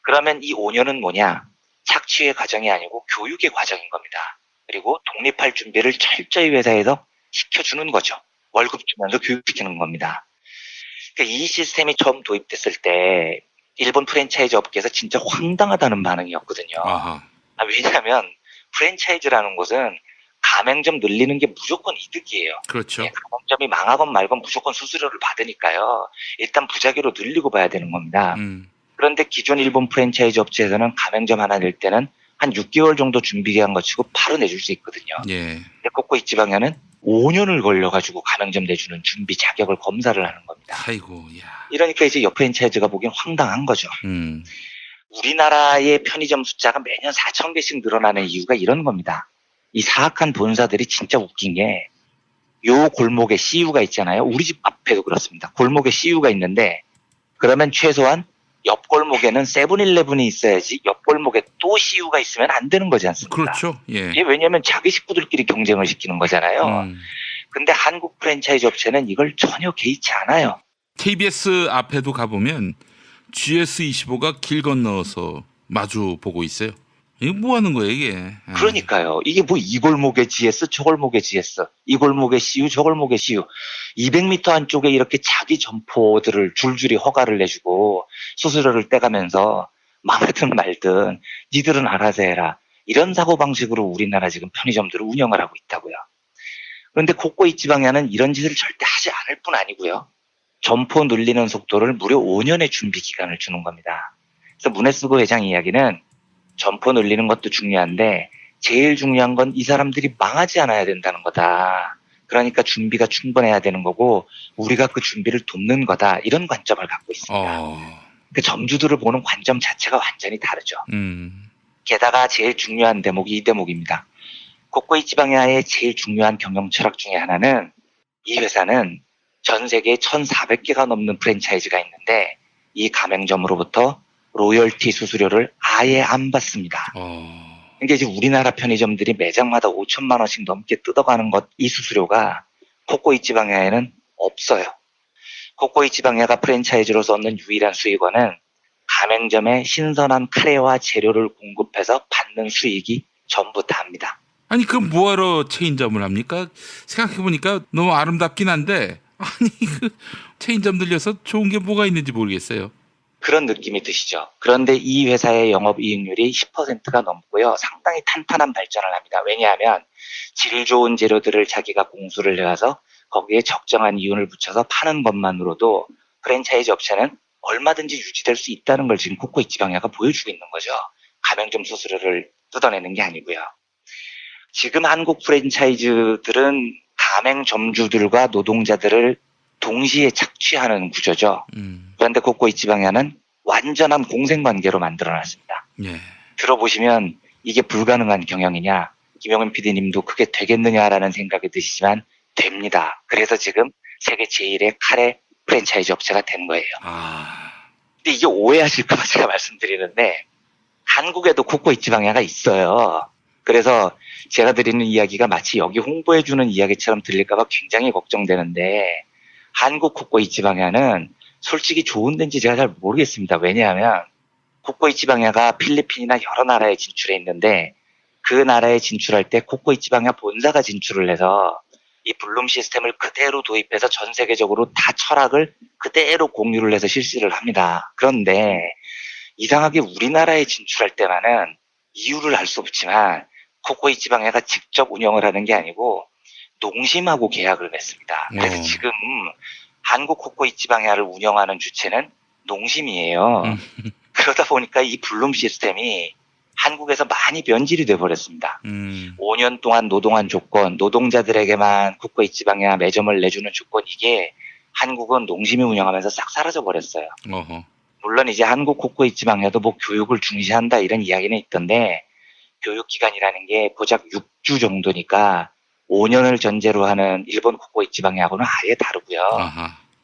그러면 이 5년은 뭐냐? 착취의 과정이 아니고 교육의 과정인 겁니다. 그리고 독립할 준비를 철저히 회사에서 시켜주는 거죠. 월급 주면서 교육시키는 겁니다. 그러니까 이 시스템이 처음 도입됐을 때 일본 프랜차이즈 업계에서 진짜 황당하다는 반응이었거든요. 왜냐하면 프랜차이즈라는 곳은 가맹점 늘리는 게 무조건 이득이에요. 그렇죠. 예, 가맹점이 망하건 말건 무조건 수수료를 받으니까요. 일단 부자기로 늘리고 봐야 되는 겁니다. 그런데 기존 일본 프랜차이즈 업체에서는 가맹점 하나 낼 때는 한 6개월 정도 준비 기간 거치고 바로 내줄 수 있거든요. 예. 근데 코코이치방야는 5년을 걸려가지고 가맹점 내주는 준비 자격을 검사를 하는 겁니다. 아이고, 야. 이러니까 이제 옆 프랜차이즈가 보기엔 황당한 거죠. 우리나라의 편의점 숫자가 매년 4,000개씩 늘어나는 이유가 이런 겁니다. 이 사악한 본사들이 진짜 웃긴 게, 요 골목에 CU가 있잖아요. 우리 집 앞에도 그렇습니다. 골목에 CU가 있는데, 그러면 최소한 옆 골목에는 세븐일레븐이 있어야지 옆 골목에 또 CU가 있으면 안 되는 거지 않습니까? 그렇죠. 예. 이게 왜냐하면 자기 식구들끼리 경쟁을 시키는 거잖아요. 근데 한국 프랜차이즈 업체는 이걸 전혀 개의치 않아요. KBS 앞에도 가보면 GS25가 길 건너서 마주 보고 있어요. 이게 뭐 하는 거예요, 이게? 그러니까요. 이게 뭐 이 골목에 GS, 저 골목에 GS, 이 골목에 CU, 저 골목에 CU. 200m 안쪽에 이렇게 자기 점포들을 줄줄이 허가를 내주고 수수료를 떼가면서 마음에 든 말든 니들은 알아서 해라. 이런 사고방식으로 우리나라 지금 편의점들을 운영을 하고 있다고요. 그런데 코코이치방야는 이런 짓을 절대 하지 않을 뿐 아니고요. 점포 늘리는 속도를 무려 5년의 준비 기간을 주는 겁니다. 그래서 문해수고 회장 이야기는 점포 늘리는 것도 중요한데 제일 중요한 건 이 사람들이 망하지 않아야 된다는 거다. 그러니까 준비가 충분해야 되는 거고 우리가 그 준비를 돕는 거다. 이런 관점을 갖고 있습니다. 그 점주들을 보는 관점 자체가 완전히 다르죠. 게다가 제일 중요한 대목이 이 대목입니다. 코코이치방야의 제일 중요한 경영 철학 중에 하나는 이 회사는 전 세계에 1,400개가 넘는 프랜차이즈가 있는데 이 가맹점으로부터 로열티 수수료를 아예 안 받습니다. 그러니까 이제 우리나라 편의점들이 매장마다 5천만 원씩 넘게 뜯어가는 이 수수료가 코코이치방야에는 없어요. 코코이치방야가 프랜차이즈로서 얻는 유일한 수익원은 가맹점에 신선한 카레와 재료를 공급해서 받는 수익이 전부 다입니다. 아니, 그럼 뭐하러 체인점을 합니까? 생각해보니까 너무 아름답긴 한데, 아니, 그 체인점 들려서 좋은 게 뭐가 있는지 모르겠어요. 그런 느낌이 드시죠. 그런데 이 회사의 영업이익률이 10%가 넘고요. 상당히 탄탄한 발전을 합니다. 왜냐하면 질 좋은 재료들을 자기가 공수를 해와서 거기에 적정한 이윤을 붙여서 파는 것만으로도 프랜차이즈 업체는 얼마든지 유지될 수 있다는 걸 지금 코코이치방야가 보여주고 있는 거죠. 가맹점 수수료를 뜯어내는 게 아니고요. 지금 한국 프랜차이즈들은 가맹점주들과 노동자들을 동시에 착취하는 구조죠. 그런데 코코이치방야는 완전한 공생관계로 만들어놨습니다. 예. 들어보시면 이게 불가능한 경영이냐, 김용민 PD님도 그게 되겠느냐라는 생각이 드시지만 됩니다. 그래서 지금 세계 제1의 카레 프랜차이즈 업체가 된 거예요. 근데 이게 오해하실까 봐 제가 말씀드리는데 한국에도 코코이치방야가 있어요. 그래서 제가 드리는 이야기가 마치 여기 홍보해주는 이야기처럼 들릴까 봐 굉장히 걱정되는데 한국 코코이치방야는 솔직히 좋은 데인지 제가 잘 모르겠습니다. 왜냐하면 코코이치방야가 필리핀이나 여러 나라에 진출해 있는데 그 나라에 진출할 때 코코이치방야 본사가 진출을 해서 이 블룸 시스템을 그대로 도입해서 전 세계적으로 다 철학을 그대로 공유를 해서 실시를 합니다. 그런데 이상하게 우리나라에 진출할 때만은 이유를 알 수 없지만 코코이치방야가 직접 운영을 하는 게 아니고 농심하고 계약을 맺습니다. 그래서 지금 한국 코코이치방야를 운영하는 주체는 농심이에요. 그러다 보니까 이 블룸 시스템이 한국에서 많이 변질이 돼버렸습니다. 5년 동안 노동한 조건, 노동자들에게만 코코이치방야 매점을 내주는 조건, 이게 한국은 농심이 운영하면서 싹 사라져버렸어요. 물론 이제 한국 코코이치방야도 뭐 교육을 중시한다 이런 이야기는 있던데 교육기간이라는 게 고작 6주 정도니까 5년을 전제로 하는 일본 코코이치방야하고는 아예 다르고요.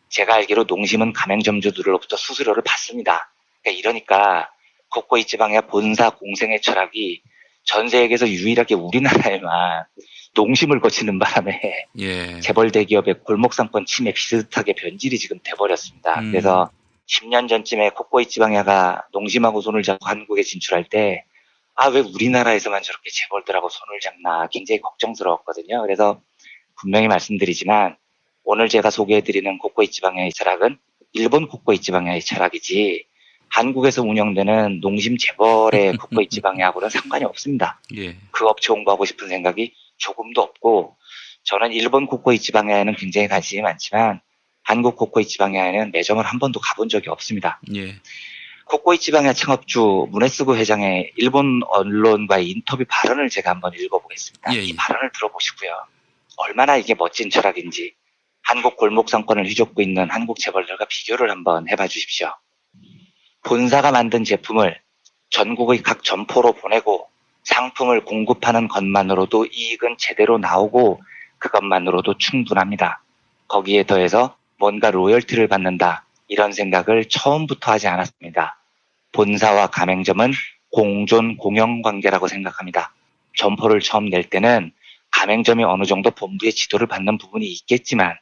제가 알기로 농심은 가맹점주들로부터 수수료를 받습니다. 이러니까 코코이치방야 본사 공생의 철학이 전 세계에서 유일하게 우리나라에만 농심을 거치는 바람에 재벌 대기업의 골목상권 침해 비슷하게 변질이 지금 돼버렸습니다. 그래서 10년 전쯤에 코코이치방야가 농심하고 손을 잡고 한국에 진출할 때 왜 우리나라에서만 저렇게 재벌들하고 손을 잡나 굉장히 걱정스러웠거든요. 그래서 분명히 말씀드리지만 오늘 제가 소개해드리는 코코이치방야의 철학은 일본 코코이치방야의 철학이지 한국에서 운영되는 농심 재벌의 코코이치방야하고는 상관이 없습니다. 그 업체 홍보하고 싶은 생각이 조금도 없고 저는 일본 코코이치방야에는 굉장히 관심이 많지만 한국 코코이치방야에는 매점을 한 번도 가본 적이 없습니다. 코코이치 방야 창업주 무네스구 회장의 일본 언론과의 인터뷰 발언을 제가 한번 읽어보겠습니다. 이 발언을 들어보시고요. 얼마나 이게 멋진 철학인지 한국 골목 상권을 휘젓고 있는 한국 재벌들과 비교를 한번 해봐 주십시오. 본사가 만든 제품을 전국의 각 점포로 보내고 상품을 공급하는 것만으로도 이익은 제대로 나오고 그것만으로도 충분합니다. 거기에 더해서 뭔가 로열티를 받는다. 이런 생각을 처음부터 하지 않았습니다. 본사와 가맹점은 공존 공영 관계라고 생각합니다. 점포를 처음 낼 때는 가맹점이 어느 정도 본부의 지도를 받는 부분이 있겠지만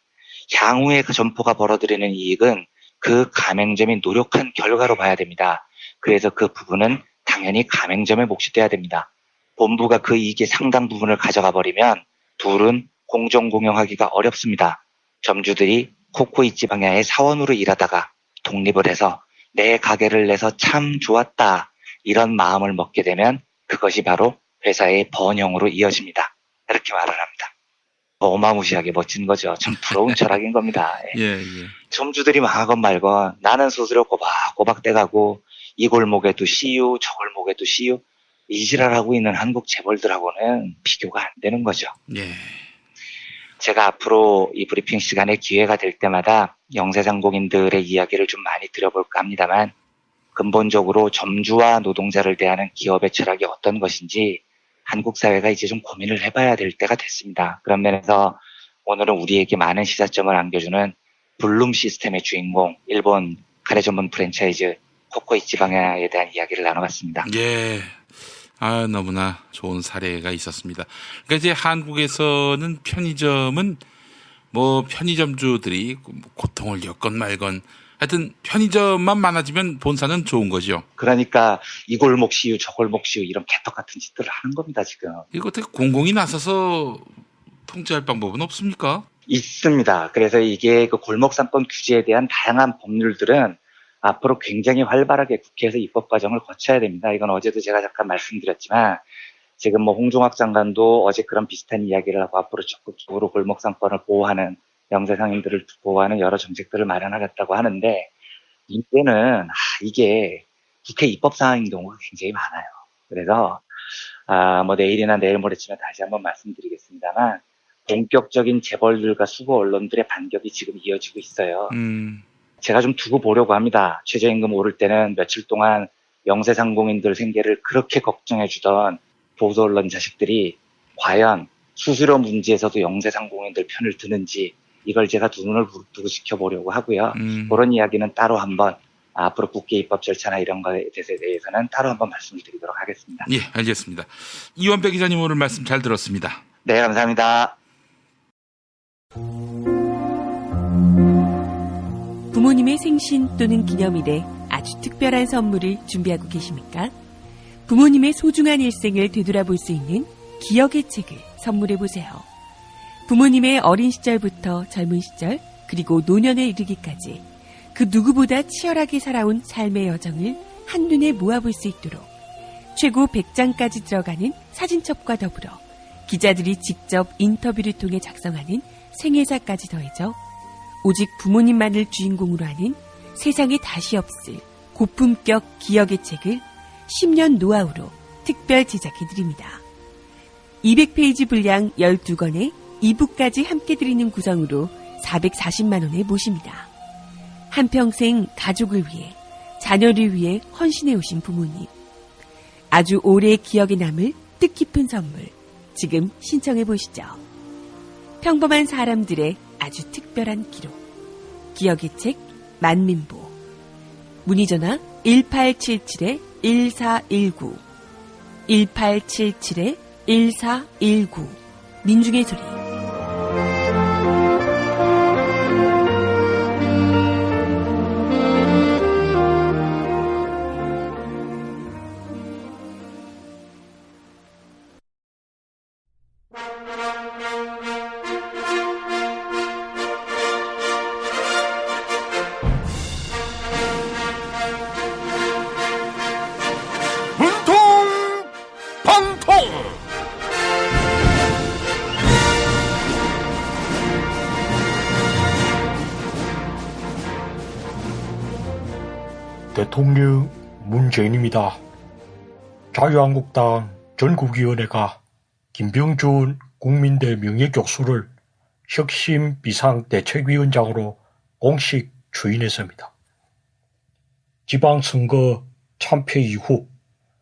향후에 그 점포가 벌어들이는 이익은 그 가맹점이 노력한 결과로 봐야 됩니다. 그래서 그 부분은 당연히 가맹점의 몫이 돼야 됩니다. 본부가 그 이익의 상당 부분을 가져가 버리면 둘은 공존 공영하기가 어렵습니다. 점주들이 코코이치 방야의 사원으로 일하다가 독립을 해서 내 가게를 내서 참 좋았다. 이런 마음을 먹게 되면 그것이 바로 회사의 번영으로 이어집니다. 이렇게 말을 합니다. 어마무시하게 멋진 거죠. 참 부러운 철학인 겁니다. 점주들이 망하건 말건 나는 스스로 꼬박꼬박 떼가고 이 골목에도 CU, 저 골목에도 CU 이 지랄하고 있는 한국 재벌들하고는 비교가 안 되는 거죠. 제가 앞으로 이 브리핑 시간에 기회가 될 때마다 영세상공인들의 이야기를 좀 많이 드려볼까 합니다만 근본적으로 점주와 노동자를 대하는 기업의 철학이 어떤 것인지 한국 사회가 이제 좀 고민을 해봐야 될 때가 됐습니다. 그런 면에서 오늘은 우리에게 많은 시사점을 안겨주는 블룸 시스템의 주인공 일본 카레 전문 프랜차이즈 코코이치 방야에 대한 이야기를 나눠봤습니다. 너무나 좋은 사례가 있었습니다. 그러니까 이제 한국에서는 편의점은 편의점주들이 고통을 겪건 말건 하여튼 편의점만 많아지면 본사는 좋은 거죠. 그러니까 이 골목 CU 저 골목 CU 이런 개떡 같은 짓들을 하는 겁니다 지금. 이거 어떻게 공공이 나서서 통제할 방법은 없습니까? 있습니다. 그래서 이게 그 골목 상권 규제에 대한 다양한 법률들은 앞으로 굉장히 활발하게 국회에서 입법 과정을 거쳐야 됩니다. 이건 어제도 제가 잠깐 말씀드렸지만 지금 홍종학 장관도 어제 그런 비슷한 이야기를 하고 앞으로 적극적으로 골목 상권을 보호하는 영세상인들을 보호하는 여러 정책들을 마련하겠다고 하는데 이때는 이게 국회 입법 사항인 경우가 굉장히 많아요. 그래서 내일이나 내일 모레쯤에 다시 한번 말씀드리겠습니다만 본격적인 재벌들과 수구 언론들의 반격이 지금 이어지고 있어요. 제가 좀 두고 보려고 합니다. 최저임금 오를 때는 며칠 동안 영세상공인들 생계를 그렇게 걱정해 주던 보수 언론 자식들이 과연 수수료 문제에서도 영세상공인들 편을 드는지 이걸 제가 두 눈을 두고 지켜보려고 하고요. 그런 이야기는 따로 한번 앞으로 국회 입법 절차나 이런 것에 대해서는 따로 한번 말씀을 드리도록 하겠습니다. 예, 알겠습니다. 이원배 기자님 오늘 말씀 잘 들었습니다. 네, 감사합니다. 부모님의 생신 또는 기념일에 아주 특별한 선물을 준비하고 계십니까? 부모님의 소중한 일생을 되돌아볼 수 있는 기억의 책을 선물해보세요. 부모님의 어린 시절부터 젊은 시절 그리고 노년에 이르기까지 그 누구보다 치열하게 살아온 삶의 여정을 한눈에 모아볼 수 있도록 최고 100장까지 들어가는 사진첩과 더불어 기자들이 직접 인터뷰를 통해 작성하는 생애사까지 더해져 오직 부모님만을 주인공으로 하는 세상에 다시 없을 고품격 기억의 책을 10년 노하우로 특별 제작해드립니다. 200페이지 분량 12권에 2부까지 함께 드리는 구성으로 440만 원에 모십니다. 한평생 가족을 위해 자녀를 위해 헌신해 오신 부모님. 아주 오래 기억에 남을 뜻깊은 선물 지금 신청해 보시죠. 평범한 사람들의 아주 특별한 기록. 기억의 책 만민보. 문의전화 1877-1419 1877-1419 민중의 소리. 대통령 문재인입니다. 자유한국당 전국위원회가 김병준 국민대 명예교수를 혁신 비상대책위원장으로 공식 추인했습니다. 지방선거 참패 이후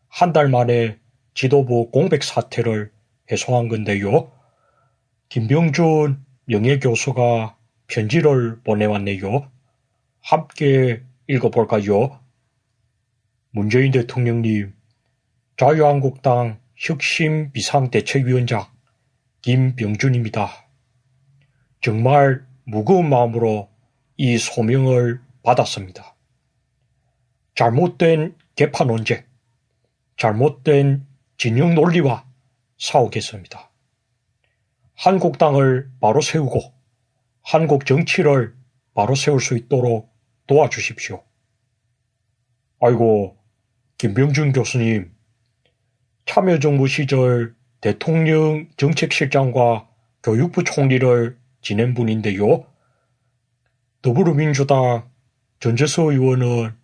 한 달 만에 지도부 공백 사태를 해소한 건데요. 김병준 명예교수가 편지를 보내왔네요. 함께 읽어볼까요? 문재인 대통령님, 자유한국당 혁신 비상대책위원장 김병준입니다. 정말 무거운 마음으로 이 소명을 받았습니다. 잘못된 개파 논쟁, 잘못된 진영 논리와 싸우겠습니다. 한국당을 바로 세우고 한국 정치를 바로 세울 수 있도록 도와주십시오. 아이고, 김병준 교수님, 참여정부 시절 대통령 정책실장과 교육부 총리를 지낸 분인데요. 더불어민주당 전재수 의원은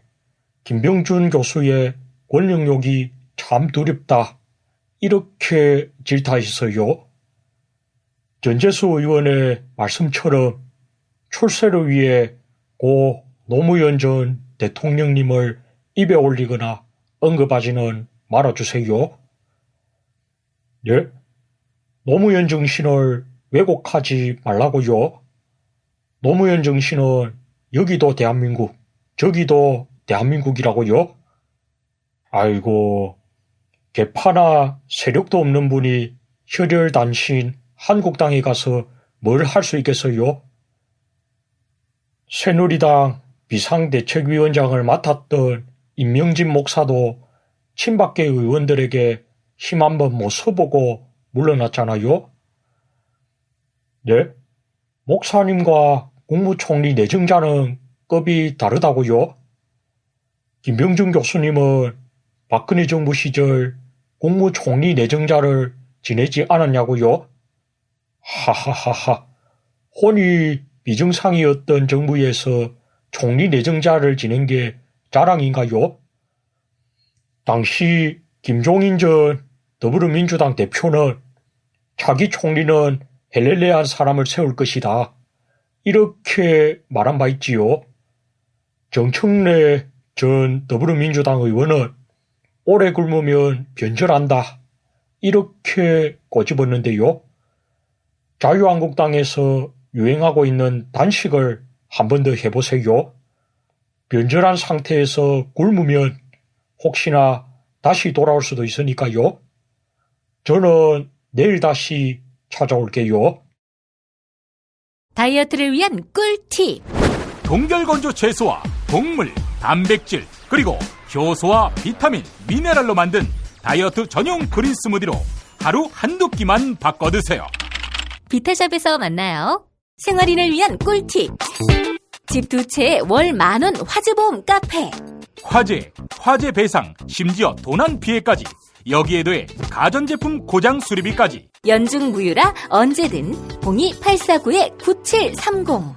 김병준 교수의 권력욕이 참 두렵다, 이렇게 질타했어요. 전재수 의원의 말씀처럼 출세를 위해 고 노무현 전 대통령님을 입에 올리거나 언급하지는 말아주세요. 네? 노무현 정신을 왜곡하지 말라고요. 노무현 정신은 여기도 대한민국, 저기도 대한민국이라고요. 아이고, 개파나 세력도 없는 분이 혈혈단신 한국당에 가서 뭘 할 수 있겠어요? 새누리당 비상대책위원장을 맡았던 임명진 목사도 친박계 의원들에게 힘 한번 못 써보고 물러났잖아요. 네? 목사님과 국무총리 내정자는 급이 다르다고요? 김병준 교수님은 박근혜 정부 시절 국무총리 내정자를 지내지 않았냐고요? 하하하하, 혼이 비정상이었던 정부에서 총리 내정자를 지낸 게 자랑인가요? 당시 김종인 전 더불어민주당 대표는 차기 총리는 헬렐레한 사람을 세울 것이다, 이렇게 말한 바 있지요. 정청래 전 더불어민주당 의원은 오래 굶으면 변절한다, 이렇게 꼬집었는데요. 자유한국당에서 유행하고 있는 단식을 한 번 더 해보세요. 변절한 상태에서 굶으면 혹시나 다시 돌아올 수도 있으니까요. 저는 내일 다시 찾아올게요. 다이어트를 위한 꿀팁. 동결건조 채소와 곡물, 단백질, 그리고 효소와 비타민, 미네랄로 만든 다이어트 전용 그린 스무디로 하루 한두 끼만 바꿔 드세요. 비타샵에서 만나요. 생활인을 위한 꿀팁. 집 두 채에 월 10,000원 화재보험 카페. 화재 배상, 심지어 도난 피해까지. 여기에 더해 가전제품 고장 수리비까지. 연중 무휴라 언제든 02-849-9730.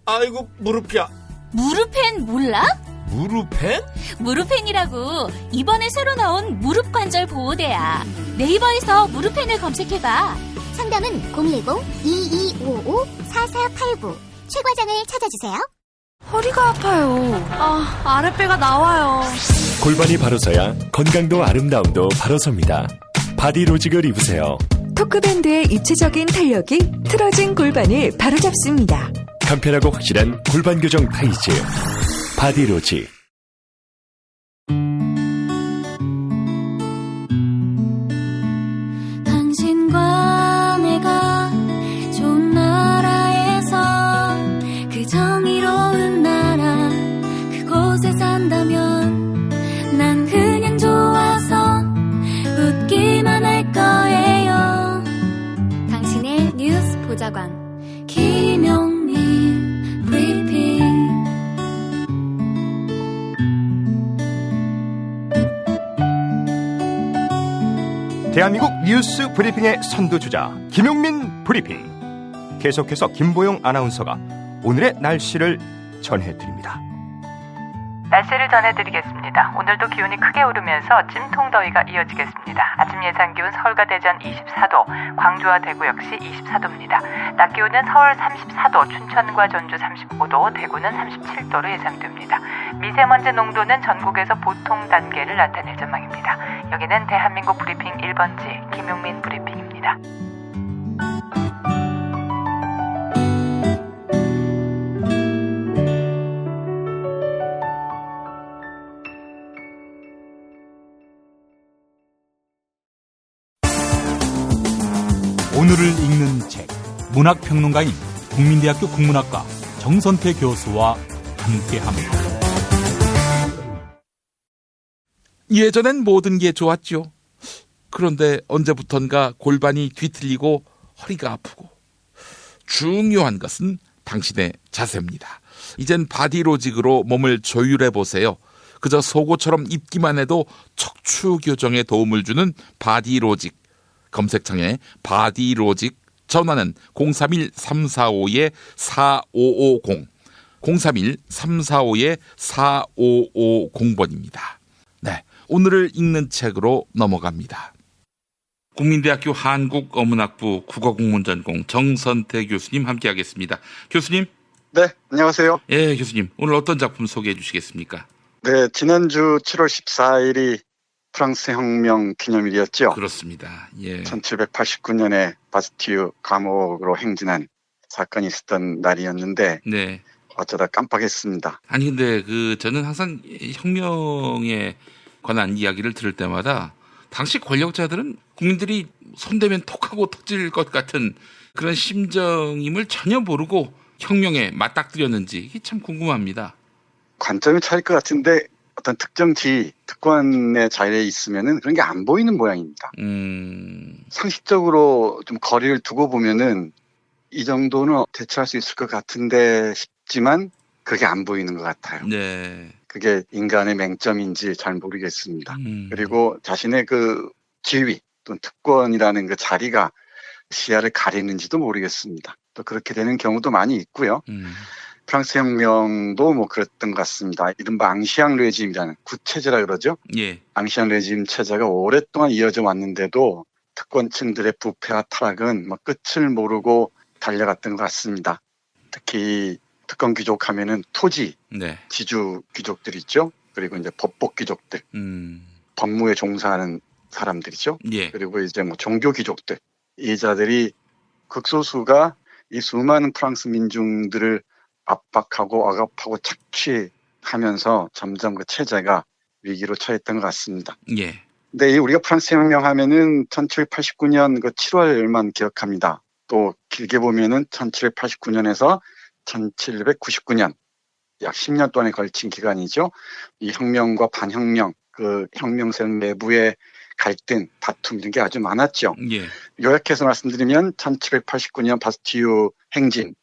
아이고, 무릎이야. 무릎펜 몰라? 무릎펜? 무릎펜이라고 이번에 새로 나온 무릎 관절 보호대야. 네이버에서 무릎펜을 검색해봐. 상담은 010-2255-4489. 최 과장을 찾아주세요. 허리가 아파요. 아랫배가 나와요. 골반이 바로 서야 건강도 아름다움도 바로 섭니다. 바디로직을 입으세요. 토크밴드의 입체적인 탄력이 틀어진 골반을 바로잡습니다. 간편하고 확실한 골반 교정 타이즈 바디로직. 당신과 내가 좋은 나라에서 그 정의로운 나라 그곳에 산다면 난 그냥 좋아서 웃기만 할 거예요. 당신의 뉴스 보좌관 김용민 브리핑. 대한민국 뉴스 브리핑의 선두주자 김용민 브리핑. 계속해서 김보용 아나운서가 오늘의 날씨를 전해드립니다. 날씨를 전해드리겠습니다. 오늘도 기온이 크게 오르면서 찜통 더위가 이어지겠습니다. 아침 예상 기온 서울과 대전 24도, 광주와 대구 역시 24도입니다. 낮 기온은 서울 34도, 춘천과 전주 35도, 대구는 37도로 예상됩니다. 미세먼지 농도는 전국에서 보통 단계를 나타낼 전망입니다. 여기는 대한민국 브리핑 1번지 김용민 브리핑입니다. 오늘을 읽는 책, 문학평론가인 국민대학교 국문학과 정선태 교수와 함께합니다. 예전엔 모든 게 좋았죠. 그런데 언제부턴가 골반이 뒤틀리고 허리가 아프고, 중요한 것은 당신의 자세입니다. 이젠 바디로직으로 몸을 조율해 보세요. 그저 속옷처럼 입기만 해도 척추 교정에 도움을 주는 바디로직. 검색창에 바디로직, 전화는 031-345-4550, 031-345-4550번입니다. 네, 오늘을 읽는 책으로 넘어갑니다. 국민대학교 한국어문학부 국어국문전공 정선태 교수님 함께하겠습니다. 교수님. 네, 안녕하세요. 예, 교수님. 오늘 어떤 작품 소개해 주시겠습니까? 네, 지난주 7월 14일이 프랑스 혁명 기념일이었죠. 그렇습니다. 예. 1789년에 바스티유 감옥으로 행진한 사건이 있었던 날이었는데, 네. 어쩌다 깜빡했습니다. 아니 근데 저는 항상 혁명에 관한 이야기를 들을 때마다 당시 권력자들은 국민들이 손대면 톡하고 터질 것 같은 그런 심정임을 전혀 모르고 혁명에 맞닥뜨렸는지 이게 참 궁금합니다. 관점이 차일 것 같은데 어떤 특정 지위, 특권의 자리에 있으면은 그런 게 안 보이는 모양입니다. 상식적으로 좀 거리를 두고 보면은 이 정도는 대처할 수 있을 것 같은데 싶지만 그게 안 보이는 것 같아요. 네. 그게 인간의 맹점인지 잘 모르겠습니다. 그리고 자신의 그 지위 또는 특권이라는 그 자리가 시야를 가리는지도 모르겠습니다. 또 그렇게 되는 경우도 많이 있고요. 프랑스 혁명도 뭐 그랬던 것 같습니다. 이른바 앙시앙 레짐이라는 구체제라 그러죠. 예. 앙시앙 레짐 체제가 오랫동안 이어져 왔는데도 특권층들의 부패와 타락은 뭐 끝을 모르고 달려갔던 것 같습니다. 특히 특권 귀족 하면은 토지, 네. 지주 귀족들 있죠. 그리고 이제 법복 귀족들, 법무에 종사하는 사람들이죠. 예. 그리고 이제 뭐 종교 귀족들, 이 자들이 극소수가 이 수많은 프랑스 민중들을 압박하고 억압하고 착취하면서 점점 그 체제가 위기로 처했던 것 같습니다. 예. 근데 우리가 프랑스 혁명 하면은 1789년 그 7월만 기억합니다. 또 길게 보면은 1789년에서 1799년 약 10년 동안에 걸친 기간이죠. 이 혁명과 반혁명, 그 혁명 세력 내부의 갈등, 다툼 이런 게 아주 많았죠. 예. 요약해서 말씀드리면 1789년 바스티유 행진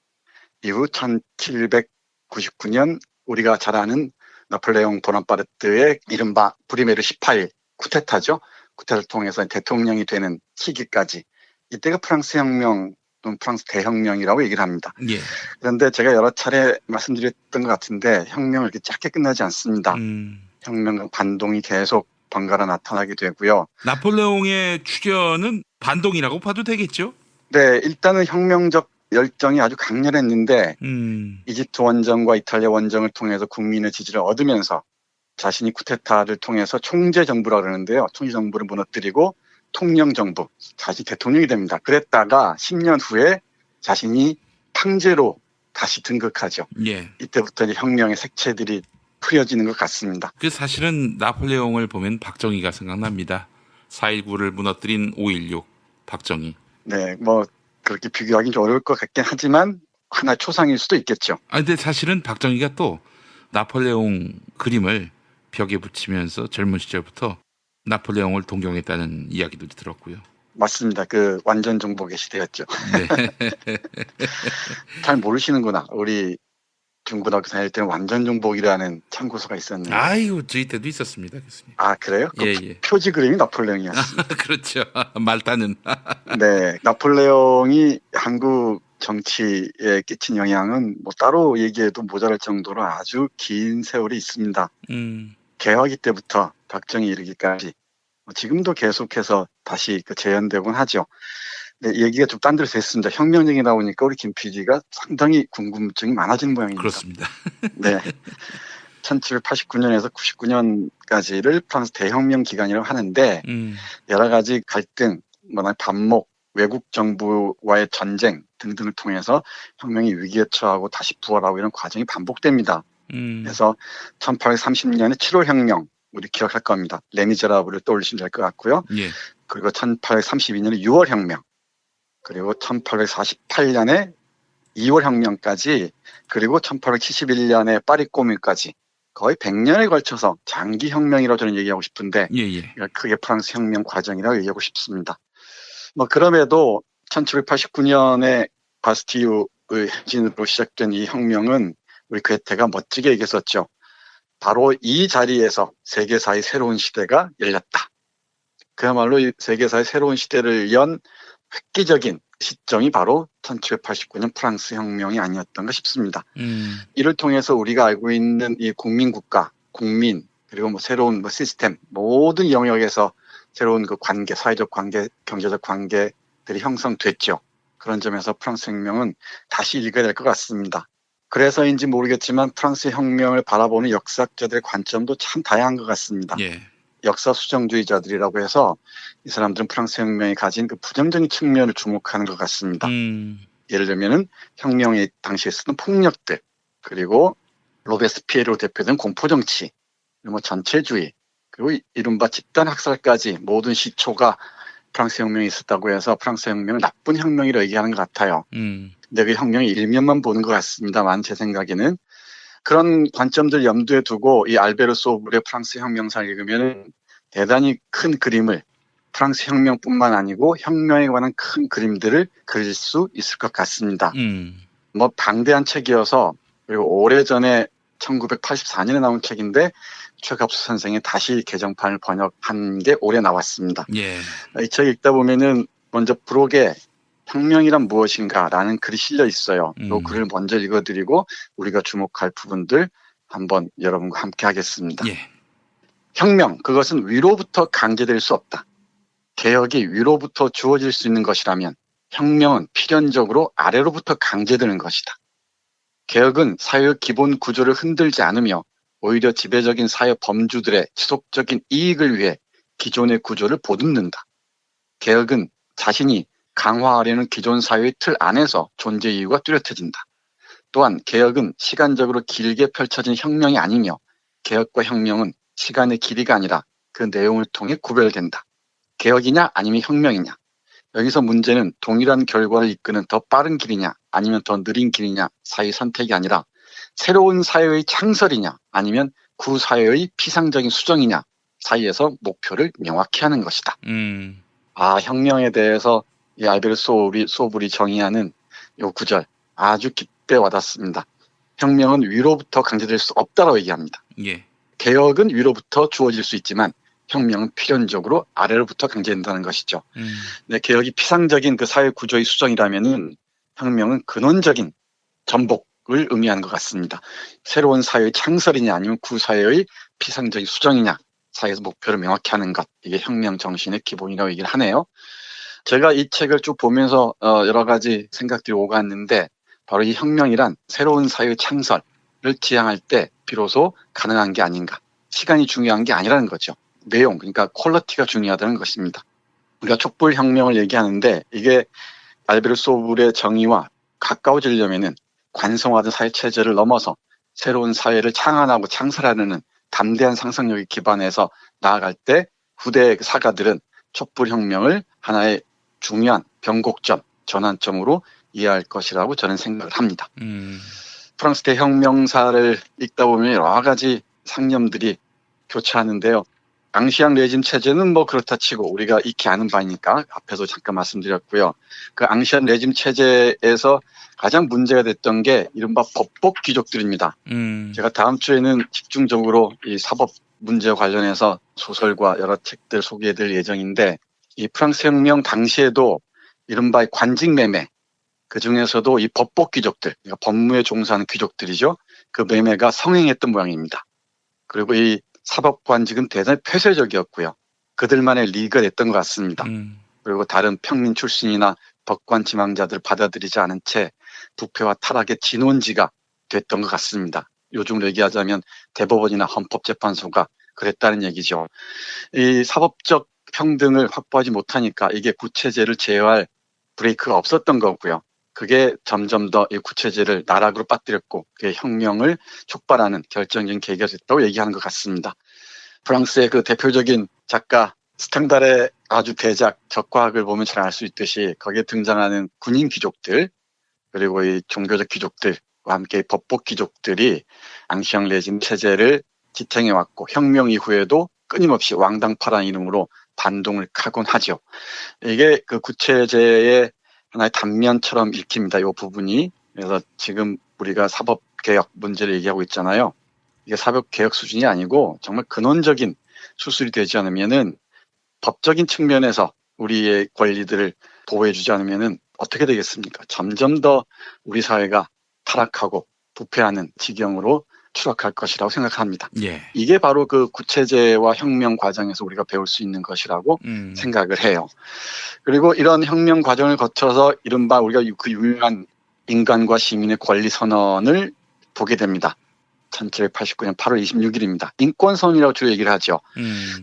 이후 1799년 우리가 잘 아는 나폴레옹 보나파르트의 이른바 브리메르 18일 쿠데타죠. 쿠데타를 통해서 대통령이 되는 시기까지 이때가 프랑스 혁명 또는 프랑스 대혁명이라고 얘기를 합니다. 예. 그런데 제가 여러 차례 말씀드렸던 것 같은데 혁명은 이렇게 짧게 끝나지 않습니다. 혁명과 반동이 계속 번갈아 나타나게 되고요. 나폴레옹의 출현은 반동이라고 봐도 되겠죠? 네, 일단은 혁명적 열정이 아주 강렬했는데 이집트 원정과 이탈리아 원정을 통해서 국민의 지지를 얻으면서 자신이 쿠데타를 통해서 총재 정부라고 그러는데요. 총재 정부를 무너뜨리고 통령 정부, 자신이 대통령이 됩니다. 그랬다가 10년 후에 자신이 황제로 다시 등극하죠. 예. 이때부터 이제 혁명의 색채들이 풀어지는 것 같습니다. 그 사실은 나폴레옹을 보면 박정희가 생각납니다. 4.19를 무너뜨린 5.16 박정희. 네, 뭐 그렇게 비교하기는 좀 어려울 것 같긴 하지만 하나의 초상일 수도 있겠죠. 아, 근데 사실은 박정희가 또 나폴레옹 그림을 벽에 붙이면서 젊은 시절부터 나폴레옹을 동경했다는 이야기도 들었고요. 맞습니다. 그 완전 정복의 시대였죠. 네. 잘 모르시는구나. 우리 중고등학교 다닐 때는 완전 정복이라는 참고서가 있었는데. 아이고, 저희 때도 있었습니다, 교수님. 아, 그래요? 예, 그 예. 표지 그림이 나폴레옹이었습니다. 그렇죠. 말타는. 네, 나폴레옹이 한국 정치에 끼친 영향은 뭐 따로 얘기해도 모자랄 정도로 아주 긴 세월이 있습니다. 개화기 때부터 박정희 이르기까지 지금도 계속해서 다시 재현되곤 하죠. 네, 얘기가 좀 딴 데로 됐습니다. 혁명 얘기 나오니까 우리 김 PD가 상당히 궁금증이 많아진 모양입니다. 그렇습니다. 네. 1789년에서 99년까지를 프랑스 대혁명 기간이라고 하는데 여러 가지 갈등, 반목, 외국 정부와의 전쟁 등등을 통해서 혁명이 위기에 처하고 다시 부활하고 이런 과정이 반복됩니다. 그래서 1830년에 7월 혁명, 우리 기억할 겁니다. 레미제라블을 떠올리시면 될 것 같고요. 예. 그리고 1832년에 6월 혁명, 그리고 1848년에 2월 혁명까지, 그리고 1871년에 파리 꼬뮌까지 거의 100년에 걸쳐서 장기 혁명이라고 저는 얘기하고 싶은데 크게 프랑스 혁명 과정이라고 얘기하고 싶습니다. 그럼에도 1789년에 바스티유의 행진으로 시작된 이 혁명은 우리 괴테가 멋지게 얘기했었죠. 바로 이 자리에서 세계사의 새로운 시대가 열렸다. 그야말로 이 세계사의 새로운 시대를 연 획기적인 시점이 바로 1789년 프랑스 혁명이 아니었던가 싶습니다. 이를 통해서 우리가 알고 있는 이 국민국가, 국민, 그리고 새로운 시스템, 모든 영역에서 새로운 관계, 사회적 관계, 경제적 관계들이 형성됐죠. 그런 점에서 프랑스 혁명은 다시 읽어야 될 것 같습니다. 그래서인지 모르겠지만 프랑스 혁명을 바라보는 역사학자들의 관점도 참 다양한 것 같습니다. 역사 수정주의자들이라고 해서 이 사람들은 프랑스 혁명이 가진 부정적인 측면을 주목하는 것 같습니다. 예를 들면은 혁명의 당시에 쓰는 폭력들, 그리고 로베스피에르로 대표된 공포정치, 그리고 전체주의, 그리고 이른바 집단 학살까지 모든 시초가 프랑스 혁명이 있었다고 해서 프랑스 혁명을 나쁜 혁명이라고 얘기하는 것 같아요. 근데 그 혁명의 일면만 보는 것 같습니다만 제 생각에는 그런 관점들 염두에 두고 이 알베르 소브르의 프랑스 혁명사를 읽으면 대단히 큰 그림을, 프랑스 혁명뿐만 아니고 혁명에 관한 큰 그림들을 그릴 수 있을 것 같습니다. 방대한 책이어서, 그리고 오래전에 1984년에 나온 책인데 최갑수 선생이 다시 개정판을 번역한 게 올해 나왔습니다. 이 책 읽다 보면은 먼저 브록에 혁명이란 무엇인가라는 글이 실려 있어요. 이 글을 먼저 읽어드리고 우리가 주목할 부분들 한번 여러분과 함께 하겠습니다. 혁명, 그것은 위로부터 강제될 수 없다. 개혁이 위로부터 주어질 수 있는 것이라면 혁명은 필연적으로 아래로부터 강제되는 것이다. 개혁은 사회의 기본 구조를 흔들지 않으며 오히려 지배적인 사회 범주들의 지속적인 이익을 위해 기존의 구조를 보듬는다. 개혁은 자신이 강화하려는 기존 사회의 틀 안에서 존재 이유가 뚜렷해진다. 또한 개혁은 시간적으로 길게 펼쳐진 혁명이 아니며 개혁과 혁명은 시간의 길이가 아니라 그 내용을 통해 구별된다. 개혁이냐 아니면 혁명이냐. 여기서 문제는 동일한 결과를 이끄는 더 빠른 길이냐 아니면 더 느린 길이냐 사이의 선택이 아니라 새로운 사회의 창설이냐 아니면 구 사회의 피상적인 수정이냐 사이에서 목표를 명확히 하는 것이다. 혁명에 대해서 이 알베르 소브리 정의하는 이 구절 아주 깊게 와닿습니다. 혁명은 위로부터 강제될 수 없다라고 얘기합니다. 개혁은 위로부터 주어질 수 있지만 혁명은 필연적으로 아래로부터 강제된다는 것이죠. 네, 개혁이 피상적인 그 사회 구조의 수정이라면은 혁명은 근원적인 전복을 의미하는 것 같습니다. 새로운 사회의 창설이냐 아니면 구사회의 피상적인 수정이냐 사회에서 목표를 명확히 하는 것, 이게 혁명 정신의 기본이라고 얘기를 하네요. 제가 이 책을 쭉 보면서 여러 가지 생각들이 오갔는데 바로 이 혁명이란 새로운 사회의 창설을 지향할 때 비로소 가능한 게 아닌가. 시간이 중요한 게 아니라는 거죠. 내용, 그러니까 퀄리티가 중요하다는 것입니다. 우리가 촛불혁명을 얘기하는데 이게 알베르 소브르의 정의와 가까워지려면은 관성화된 사회체제를 넘어서 새로운 사회를 창안하고 창설하려는 담대한 상상력에 기반해서 나아갈 때 후대 사가들은 촛불혁명을 하나의 중요한 변곡점, 전환점으로 이해할 것이라고 저는 생각을 합니다. 프랑스 대혁명사를 읽다 보면 여러 가지 상념들이 교차하는데요. 앙시앙 레짐 체제는 그렇다 치고 우리가 익히 아는 바이니까 앞에서 잠깐 말씀드렸고요. 그 앙시앙 레짐 체제에서 가장 문제가 됐던 게 이른바 법복 귀족들입니다. 제가 다음 주에는 집중적으로 이 사법 문제와 관련해서 소설과 여러 책들 소개해드릴 예정인데 이 프랑스 혁명 당시에도 이른바 관직매매, 그 중에서도 이 법복 귀족들, 그러니까 법무에 종사하는 귀족들이죠. 그 매매가 성행했던 모양입니다. 그리고 이 사법관직은 대단히 폐쇄적이었고요. 그들만의 리그가 됐던 것 같습니다. 그리고 다른 평민 출신이나 법관 지망자들 받아들이지 않은 채 부패와 타락의 진원지가 됐던 것 같습니다. 요즘으로 얘기하자면 대법원이나 헌법재판소가 그랬다는 얘기죠. 이 사법적 평등을 확보하지 못하니까 이게 구체제를 제어할 브레이크가 없었던 거고요. 그게 점점 더 이 구체제를 나락으로 빠뜨렸고 그게 혁명을 촉발하는 결정적인 계기가 됐다고 얘기하는 것 같습니다. 프랑스의 그 대표적인 작가 스탕달의 아주 대작 적과학을 보면 잘 알 수 있듯이 거기에 등장하는 군인 귀족들 그리고 이 종교적 귀족들과 함께 법복 귀족들이 앙시앙 레짐 체제를 지탱해왔고 혁명 이후에도 끊임없이 왕당파라는 이름으로 반동을 하곤 하죠. 이게 그 구체제의 하나의 단면처럼 읽힙니다. 이 부분이. 그래서 지금 우리가 사법개혁 문제를 얘기하고 있잖아요. 이게 사법개혁 수준이 아니고 정말 근원적인 수술이 되지 않으면은 법적인 측면에서 우리의 권리들을 보호해주지 않으면은 어떻게 되겠습니까? 점점 더 우리 사회가 타락하고 부패하는 지경으로 추락할 것이라고 생각합니다. 예. 이게 바로 그 구체제와 혁명 과정에서 우리가 배울 수 있는 것이라고 생각을 해요. 그리고 이런 혁명 과정을 거쳐서 이른바 우리가 그 유명한 인간과 시민의 권리 선언을 보게 됩니다. 1789년 8월 26일입니다. 인권선언이라고 주로 얘기를 하죠.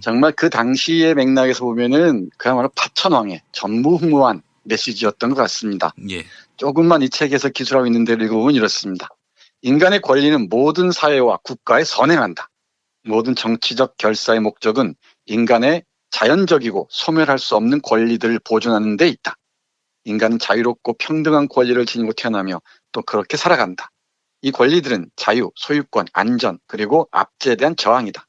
정말 그 당시의 맥락에서 보면은 그야말로 파천왕의 전무후무한 메시지였던 것 같습니다. 예. 조금만 이 책에서 기술하고 있는 데를 읽어보면 이렇습니다. 인간의 권리는 모든 사회와 국가에 선행한다. 모든 정치적 결사의 목적은 인간의 자연적이고 소멸할 수 없는 권리들을 보존하는 데 있다. 인간은 자유롭고 평등한 권리를 지니고 태어나며 또 그렇게 살아간다. 이 권리들은 자유, 소유권, 안전, 그리고 압제에 대한 저항이다.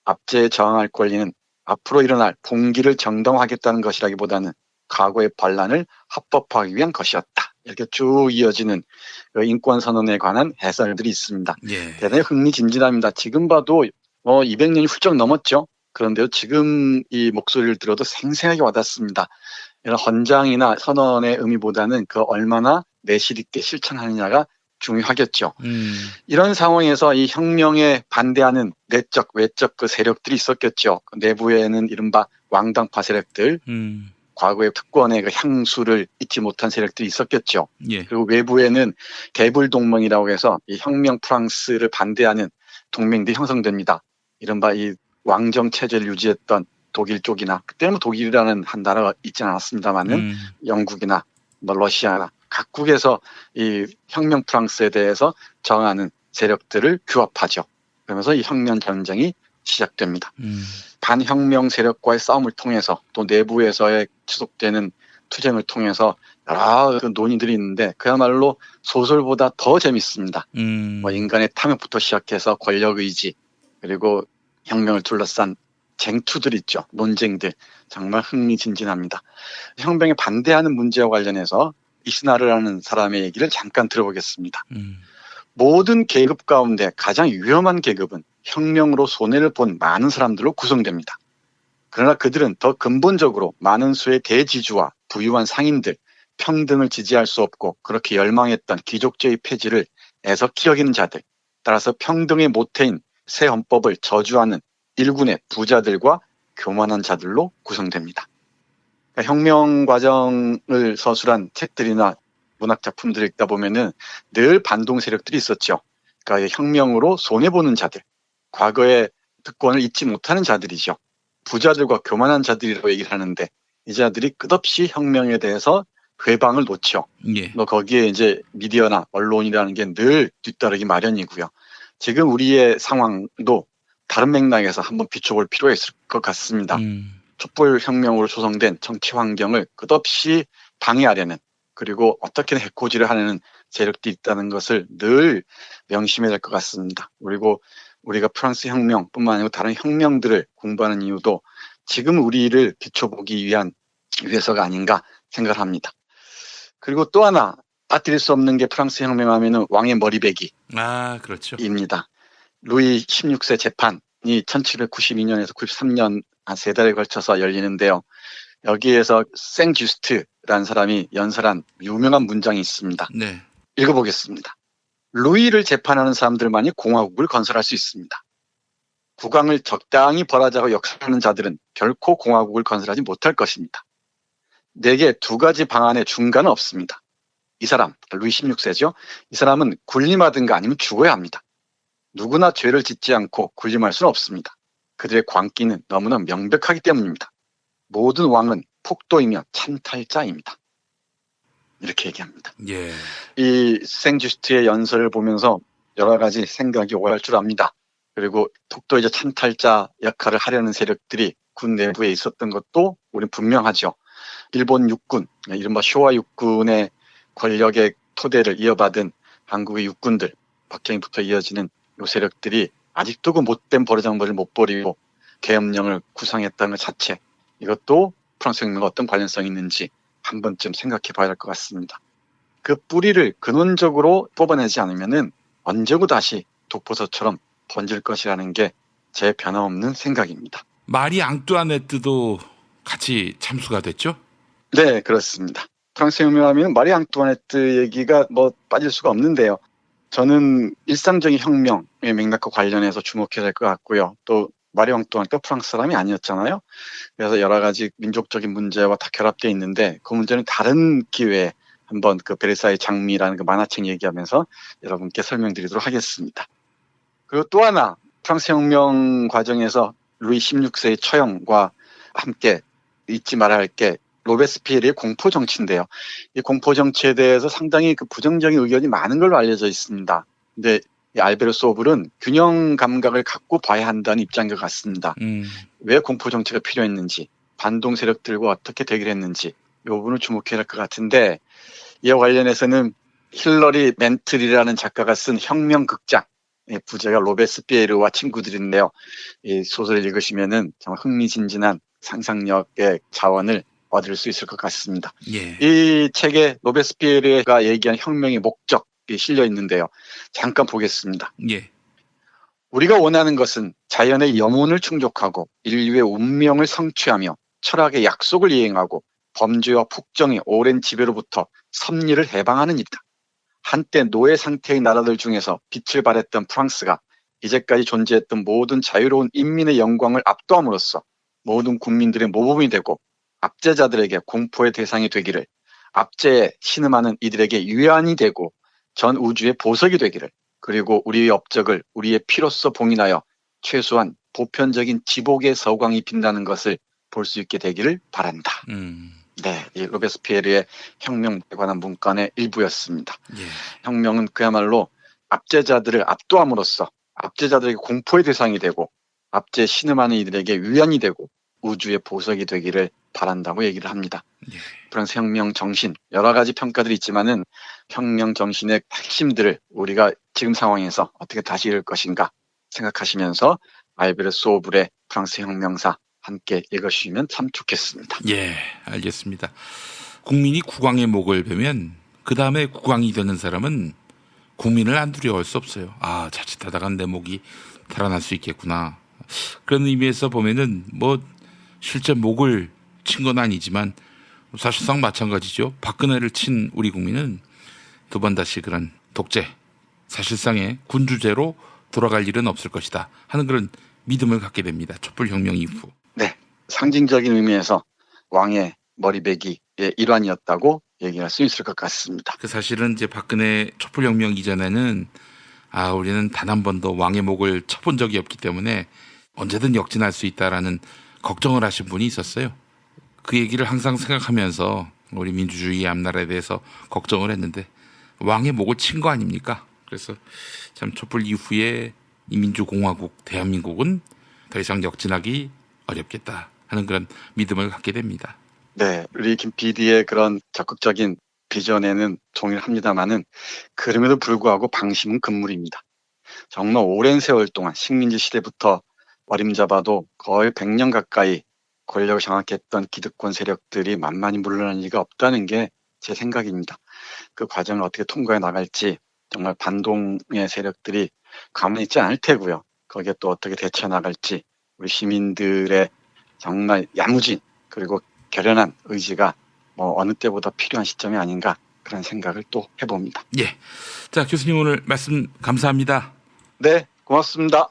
압제에 저항할 권리는 앞으로 일어날 봉기를 정당화하겠다는 것이라기보다는 과거의 반란을 합법화하기 위한 것이었다. 이렇게 쭉 이어지는 그 인권선언에 관한 해설들이 있습니다. 예. 대단히 흥미진진합니다. 지금 봐도 200년이 훌쩍 넘었죠. 그런데도 지금 이 목소리를 들어도 생생하게 와닿습니다. 이런 헌장이나 선언의 의미보다는 그 얼마나 내실 있게 실천하느냐가 중요하겠죠. 이런 상황에서 이 혁명에 반대하는 내적, 외적 그 세력들이 있었겠죠. 그 내부에는 이른바 왕당파 세력들, 과거의 특권의 그 향수를 잊지 못한 세력들이 있었겠죠. 예. 그리고 외부에는 개불동맹이라고 해서 이 혁명 프랑스를 반대하는 동맹들이 형성됩니다. 이른바 이 왕정 체제를 유지했던 독일 쪽이나 그때는 독일이라는 한 나라가 있지 않았습니다만은 영국이나 뭐 러시아나 각국에서 이 혁명 프랑스에 대해서 저항하는 세력들을 규합하죠. 그러면서 이 혁명 전쟁이 시작됩니다. 반혁명 세력과의 싸움을 통해서 또 내부에서의 지속되는 투쟁을 통해서 여러 그 논의들이 있는데 그야말로 소설보다 더 재밌습니다. 뭐 인간의 탐욕부터 시작해서 권력의지 그리고 혁명을 둘러싼 쟁투들 있죠. 논쟁들 정말 흥미진진합니다. 혁명에 반대하는 문제와 관련해서 이스나르라는 사람의 얘기를 잠깐 들어보겠습니다. 모든 계급 가운데 가장 위험한 계급은 혁명으로 손해를 본 많은 사람들로 구성됩니다. 그러나 그들은 더 근본적으로 많은 수의 대지주와 부유한 상인들, 평등을 지지할 수 없고 그렇게 열망했던 귀족제의 폐지를 애석히 여기는 자들, 따라서 평등의 모태인 새 헌법을 저주하는 일군의 부자들과 교만한 자들로 구성됩니다. 그러니까 혁명 과정을 서술한 책들이나 문학 작품들을 읽다 보면은 늘 반동 세력들이 있었죠. 그러니까 혁명으로 손해보는 자들, 과거의 특권을 잊지 못하는 자들이죠. 부자들과 교만한 자들이라고 얘기를 하는데 이 자들이 끝없이 혁명에 대해서 회방을 놓죠. 예. 거기에 이제 미디어나 언론이라는 게 늘 뒤따르기 마련이고요. 지금 우리의 상황도 다른 맥락에서 한번 비춰볼 필요가 있을 것 같습니다. 촛불 혁명으로 조성된 정치 환경을 끝없이 방해하려는 그리고 어떻게든 해코지를 하려는 세력들이 있다는 것을 늘 명심해야 될 것 같습니다. 그리고 우리가 프랑스 혁명뿐만 아니고 다른 혁명들을 공부하는 이유도 지금 우리를 비춰보기 위해서가 아닌가 생각을 합니다. 그리고 또 하나 빠뜨릴 수 없는 게 프랑스 혁명하면은 왕의 머리배기. 아, 그렇죠. 입니다. 루이 16세 재판이 1792년에서 93년 한 3달에 걸쳐서 열리는데요. 여기에서 생주스트라는 루이라는 사람이 연설한 유명한 문장이 있습니다. 네. 읽어보겠습니다. 루이를 재판하는 사람들만이 공화국을 건설할 수 있습니다. 국왕을 적당히 벌하자고 역사하는 자들은 결코 공화국을 건설하지 못할 것입니다. 내게 두 가지 방안의 중간은 없습니다. 이 사람, 루이 16세죠. 이 사람은 군림하든가 아니면 죽어야 합니다. 누구나 죄를 짓지 않고 군림할 수는 없습니다. 그들의 광기는 너무나 명백하기 때문입니다. 모든 왕은 폭도이며 찬탈자입니다. 이렇게 얘기합니다. 예. 이 생주스트의 연설을 보면서 여러 가지 생각이 오갈 줄 압니다. 그리고 폭도이자 찬탈자 역할을 하려는 세력들이 군 내부에 있었던 것도 우리는 분명하죠. 일본 육군, 이른바 쇼와 육군의 권력의 토대를 이어받은 한국의 육군들, 박정희부터 이어지는 요 세력들이 아직도 그 못된 버르장머리를 못 버리고 계엄령을 구상했다는 것 자체, 이것도 프랑스 혁명과 어떤 관련성이 있는지 한 번쯤 생각해 봐야 할 것 같습니다. 그 뿌리를 근원적으로 뽑아내지 않으면은 언제고 다시 독버섯처럼 번질 것이라는 게 제 변함없는 생각입니다. 마리 앙뚜아네트도 같이 참수가 됐죠? 네, 그렇습니다. 프랑스 혁명하면 마리 앙뚜아네트 얘기가 빠질 수가 없는데요. 저는 일상적인 혁명의 맥락과 관련해서 주목해야 될 것 같고요. 또 마리 앙뚜아네트가 프랑스 사람이 아니었잖아요. 그래서 여러 가지 민족적인 문제와 다 결합되어 있는데 그 문제는 다른 기회에 한번 그 베르사유 장미라는 그 만화책 얘기하면서 여러분께 설명드리도록 하겠습니다. 그리고 또 하나 프랑스 혁명 과정에서 루이 16세의 처형과 함께 잊지 말아야 할 게 로베스피에르의 공포 정치인데요. 이 공포 정치에 대해서 상당히 그 부정적인 의견이 많은 걸로 알려져 있습니다. 근데 이 알베르 소블은 균형 감각을 갖고 봐야 한다는 입장인 것 같습니다. 왜 공포 정치가 필요했는지, 반동 세력들과 어떻게 대결 했는지 이 부분을 주목해야 할 것 같은데, 이와 관련해서는 힐러리 맨틀이라는 작가가 쓴 혁명극장, 부제가 로베스피에르와 친구들인데요. 이 소설을 읽으시면은 정말 흥미진진한 상상력의 자원을 얻을 수 있을 것 같습니다. 예. 이 책에 로베스피에르가 얘기한 혁명의 목적이 실려 있는데요. 잠깐 보겠습니다. 예. 우리가 원하는 것은 자연의 염원을 충족하고 인류의 운명을 성취하며 철학의 약속을 이행하고 범죄와 폭정의 오랜 지배로부터 섭리를 해방하는 일이다. 한때 노예 상태의 나라들 중에서 빛을 발했던 프랑스가 이제까지 존재했던 모든 자유로운 인민의 영광을 압도함으로써 모든 국민들의 모범이 되고 압제자들에게 공포의 대상이 되기를, 압제에 신음하는 이들에게 유안이 되고 전 우주의 보석이 되기를, 그리고 우리의 업적을 우리의 피로써 봉인하여 최소한 보편적인 지복의 서광이 빛나는 것을 볼 수 있게 되기를 바란다. 네, 이 로베스피에르의 혁명에 관한 문간의 일부였습니다. 예. 혁명은 그야말로 압제자들을 압도함으로써 압제자들에게 공포의 대상이 되고 압제에 신음하는 이들에게 위안이 되고 우주의 보석이 되기를 바란다고 얘기를 합니다. 예. 프랑스 혁명 정신, 여러 가지 평가들이 있지만은 혁명 정신의 핵심들을 우리가 지금 상황에서 어떻게 다시 이룰 것인가 생각하시면서 알베르 소블의 프랑스 혁명사 함께 읽으시면 참 좋겠습니다. 예, 알겠습니다. 국민이 국왕의 목을 베면 그 다음에 국왕이 되는 사람은 국민을 안 두려워할 수 없어요. 아, 자칫하다간 내 목이 달아날 수 있겠구나. 그런 의미에서 보면은 실제 목을 친 건 아니지만 사실상 마찬가지죠. 박근혜를 친 우리 국민은 두 번 다시 그런 독재, 사실상의 군주제로 돌아갈 일은 없을 것이다 하는 그런 믿음을 갖게 됩니다. 촛불혁명 이후. 네, 상징적인 의미에서 왕의 머리베기의 일환이었다고 얘기할 수 있을 것 같습니다. 그 사실은 이제 박근혜 촛불혁명 이전에는 우리는 단 한 번도 왕의 목을 쳐본 적이 없기 때문에 언제든 역진할 수 있다라는 걱정을 하신 분이 있었어요. 그 얘기를 항상 생각하면서 우리 민주주의 앞나라에 대해서 걱정을 했는데 왕의 목을 친 거 아닙니까? 그래서 참 촛불 이후에 이 민주공화국 대한민국은 더 이상 역진하기 어렵겠다 하는 그런 믿음을 갖게 됩니다. 네, 우리 김 PD의 그런 적극적인 비전에는 동의합니다만은 그럼에도 불구하고 방심은 금물입니다. 정말 오랜 세월 동안 식민지 시대부터 어림잡아도 거의 100년 가까이 권력을 장악했던 기득권 세력들이 만만히 물러날 리가 없다는 게 제 생각입니다. 그 과정을 어떻게 통과해 나갈지 정말 반동의 세력들이 가만히 있지 않을 테고요. 거기에 또 어떻게 대처해 나갈지 우리 시민들의 정말 야무진 그리고 결연한 의지가 어느 때보다 필요한 시점이 아닌가 그런 생각을 또 해봅니다. 예. 자, 교수님 오늘 말씀 감사합니다. 네, 고맙습니다.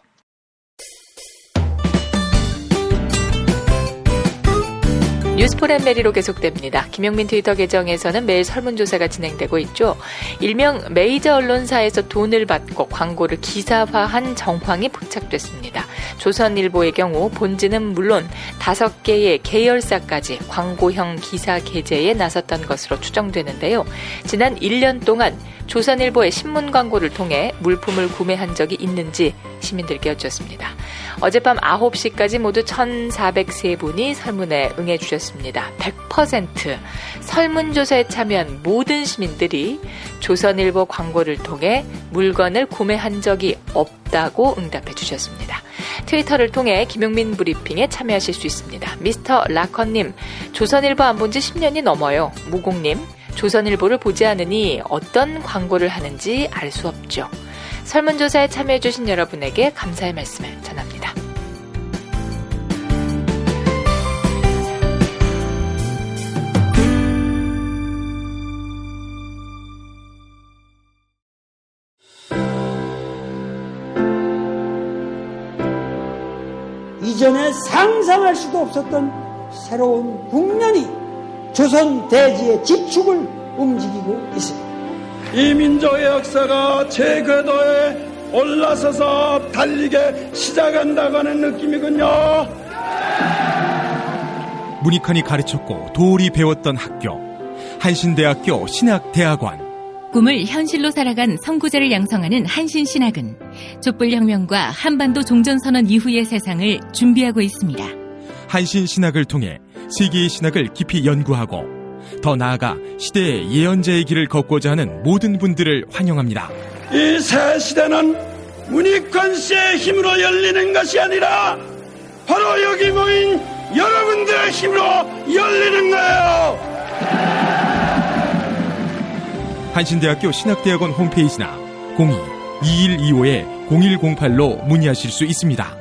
뉴스포렌 메리로 계속됩니다. 김용민 트위터 계정에서는 매일 설문조사가 진행되고 있죠. 일명 메이저 언론사에서 돈을 받고 광고를 기사화한 정황이 포착됐습니다. 조선일보의 경우 본지는 물론 5개의 계열사까지 광고형 기사 게재에 나섰던 것으로 추정되는데요. 지난 1년 동안 조선일보의 신문 광고를 통해 물품을 구매한 적이 있는지 시민들께 여쭙습니다. 어젯밤 9시까지 모두 1,403분이 설문에 응해주셨습니다. 100% 설문조사에 참여한 모든 시민들이 조선일보 광고를 통해 물건을 구매한 적이 없다고 응답해 주셨습니다. 트위터를 통해 김용민 브리핑에 참여하실 수 있습니다. 미스터 라컨님, 조선일보 안 본 지 10년이 넘어요. 무공님, 조선일보를 보지 않으니 어떤 광고를 하는지 알 수 없죠. 설문조사에 참여해주신 여러분에게 감사의 말씀을 전합니다. 이전에 상상할 수도 없었던 새로운 국면이 조선 대지의 지축을 움직이고 있습니다. 이 민족의 역사가 제 궤도에 올라서서 달리게 시작한다고 하는 느낌이군요. 문익환이 가르쳤고 도울이 배웠던 학교, 한신대학교 신학대학원. 꿈을 현실로 살아간 선구자를 양성하는 한신신학은 촛불혁명과 한반도 종전선언 이후의 세상을 준비하고 있습니다. 한신신학을 통해 세계의 신학을 깊이 연구하고 더 나아가 시대의 예언자의 길을 걷고자 하는 모든 분들을 환영합니다. 이 새 시대는 문익환 씨의 힘으로 열리는 것이 아니라 바로 여기 모인 여러분들의 힘으로 열리는 거예요. 한신대학교 신학대학원 홈페이지나 02-2125-0108로 문의하실 수 있습니다.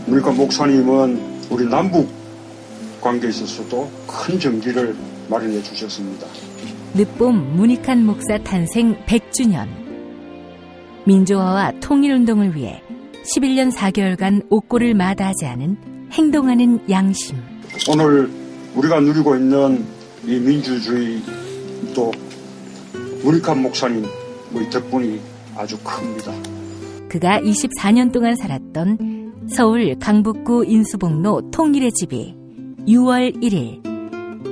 문익환 목사님은 우리 남북 관계에 있어서도 큰 정기를 마련해 주셨습니다. 늦봄 문익환 목사 탄생 100주년. 민주화와 통일운동을 위해 11년 4개월간 옥고를 마다하지 않은 행동하는 양심. 오늘 우리가 누리고 있는 이 민주주의 또 문익환 목사님의 덕분이 아주 큽니다. 그가 24년 동안 살았던 서울 강북구 인수복로 통일의 집이 6월 1일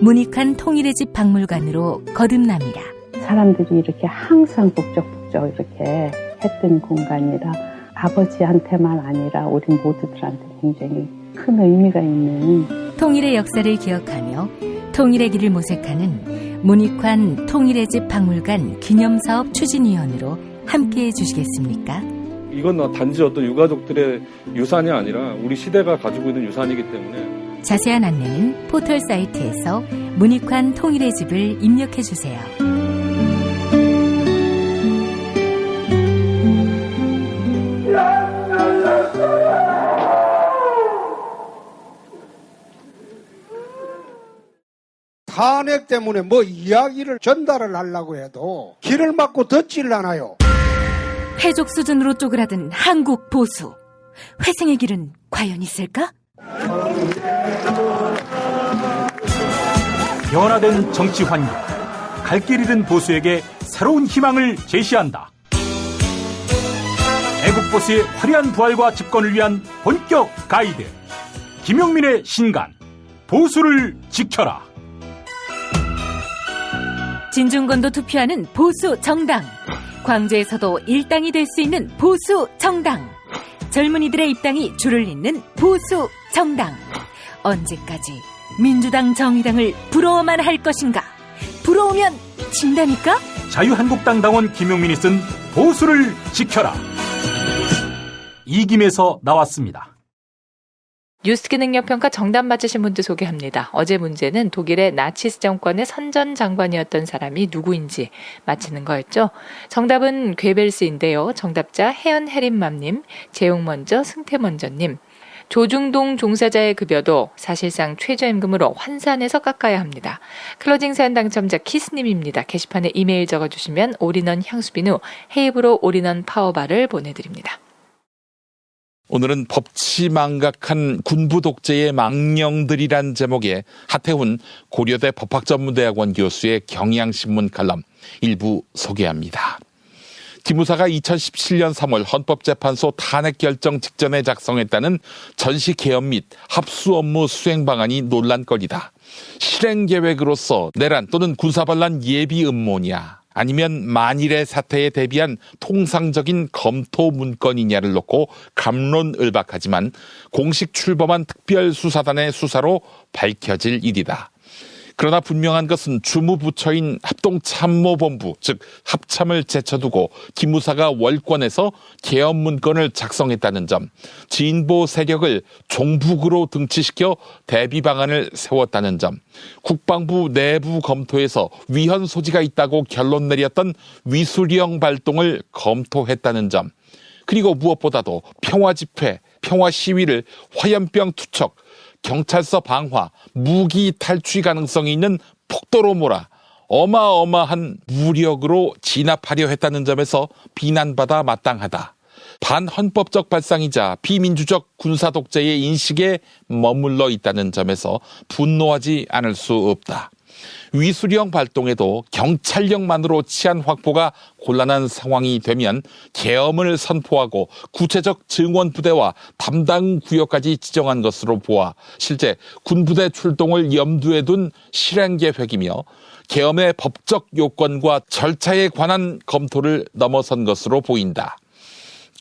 문익환 통일의 집 박물관으로 거듭납니다. 사람들이 이렇게 항상 북적북적 이렇게 했던 공간이라 아버지한테만 아니라 우리 모두들한테 굉장히 큰 의미가 있는 통일의 역사를 기억하며 통일의 길을 모색하는 문익환 통일의 집 박물관 기념사업 추진위원으로 함께해 주시겠습니까? 이건 단지 어떤 유가족들의 유산이 아니라 우리 시대가 가지고 있는 유산이기 때문에 자세한 안내는 포털 사이트에서 문익환 통일의 집을 입력해 주세요. 탄핵 때문에 뭐 이야기를 전달을 하려고 해도 길을 막고 듣질 않아요. 해족 수준으로 쪼그라든 한국 보수. 회생의 길은 과연 있을까? 변화된 정치 환경, 갈 길 잃은 보수에게 새로운 희망을 제시한다. 애국 보수의 화려한 부활과 집권을 위한 본격 가이드, 김용민의 신간, 보수를 지켜라. 진중권도 투표하는 보수 정당. 광주에서도 일당이 될 수 있는 보수 정당. 젊은이들의 입당이 줄을 잇는 보수 정당. 언제까지 민주당 정의당을 부러워만 할 것인가? 부러우면 진다니까? 자유한국당 당원 김용민이 쓴 보수를 지켜라. 이김에서 나왔습니다. 뉴스 기능력평가 정답 맞으신 분들 소개합니다. 어제 문제는 독일의 나치스 정권의 선전 장관이었던 사람이 누구인지 맞히는 거였죠. 정답은 괴벨스인데요. 정답자 혜연 해린맘님, 재용먼저, 승태먼저님. 조중동 종사자의 급여도 사실상 최저임금으로 환산해서 깎아야 합니다. 클로징 사연 당첨자 키스님입니다. 게시판에 이메일 적어주시면 올인원 향수비누 헤이브로 올인원 파워바를 보내드립니다. 오늘은 법치망각한 군부 독재의 망령들이란 제목의 하태훈 고려대 법학전문대학원 교수의 경향신문 칼럼 일부 소개합니다. 기무사가 2017년 3월 헌법재판소 탄핵 결정 직전에 작성했다는 전시 개헌 및 합수 업무 수행 방안이 논란거리다. 실행 계획으로서 내란 또는 군사반란 예비 음모냐 아니면 만일의 사태에 대비한 통상적인 검토 문건이냐를 놓고 갑론을박하지만 공식 출범한 특별수사단의 수사로 밝혀질 일이다. 그러나 분명한 것은 주무부처인 합동참모본부, 즉 합참을 제쳐두고 기무사가 월권에서 개헌 문건을 작성했다는 점, 진보 세력을 종북으로 등치시켜 대비 방안을 세웠다는 점, 국방부 내부 검토에서 위헌 소지가 있다고 결론 내렸던 위수령 발동을 검토했다는 점, 그리고 무엇보다도 평화 집회, 평화 시위를 화염병 투척, 경찰서 방화, 무기 탈취 가능성이 있는 폭도로 몰아 어마어마한 무력으로 진압하려 했다는 점에서 비난받아 마땅하다. 반헌법적 발상이자 비민주적 군사독재의 인식에 머물러 있다는 점에서 분노하지 않을 수 없다. 위수령 발동에도 경찰력만으로 치안 확보가 곤란한 상황이 되면 계엄을 선포하고 구체적 증원부대와 담당 구역까지 지정한 것으로 보아 실제 군부대 출동을 염두에 둔 실행계획이며 계엄의 법적 요건과 절차에 관한 검토를 넘어선 것으로 보인다.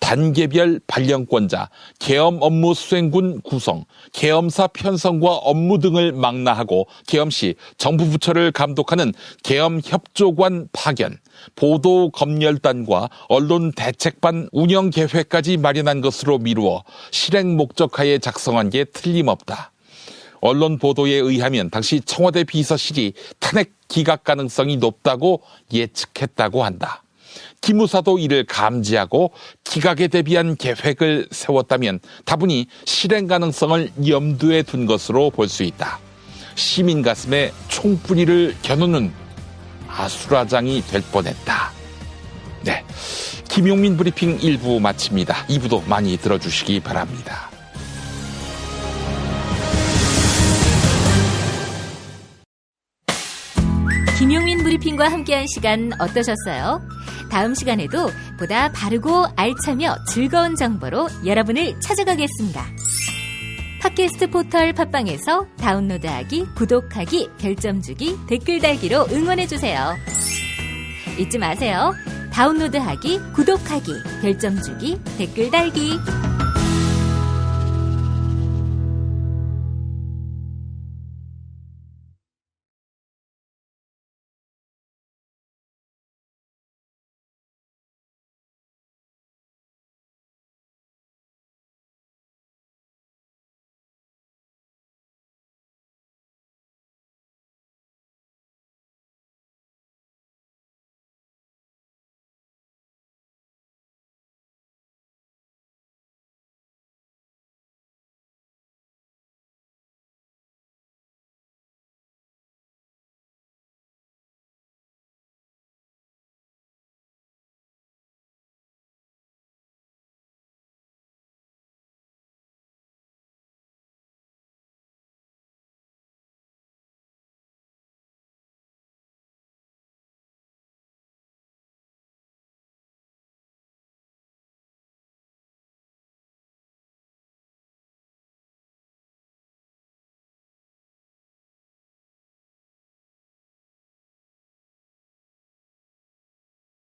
단계별 발령권자, 계엄 업무 수행군 구성, 계엄사 편성과 업무 등을 망라하고 계엄 시 정부 부처를 감독하는 계엄 협조관 파견, 보도 검열단과 언론 대책반 운영 계획까지 마련한 것으로 미루어 실행 목적하에 작성한 게 틀림없다. 언론 보도에 의하면 당시 청와대 비서실이 탄핵 기각 가능성이 높다고 예측했다고 한다. 기무사도 이를 감지하고 기각에 대비한 계획을 세웠다면 다분히 실행 가능성을 염두에 둔 것으로 볼 수 있다. 시민 가슴에 총뿌리를 겨누는 아수라장이 될 뻔했다. 네, 김용민 브리핑 1부 마칩니다. 2부도 많이 들어주시기 바랍니다. 김용민 브리핑과 함께한 시간 어떠셨어요? 다음 시간에도 보다 바르고 알차며 즐거운 정보로 여러분을 찾아가겠습니다. 팟캐스트 포털 팟빵에서 다운로드하기, 구독하기, 별점 주기, 댓글 달기로 응원해주세요. 잊지 마세요. 다운로드하기, 구독하기, 별점 주기, 댓글 달기.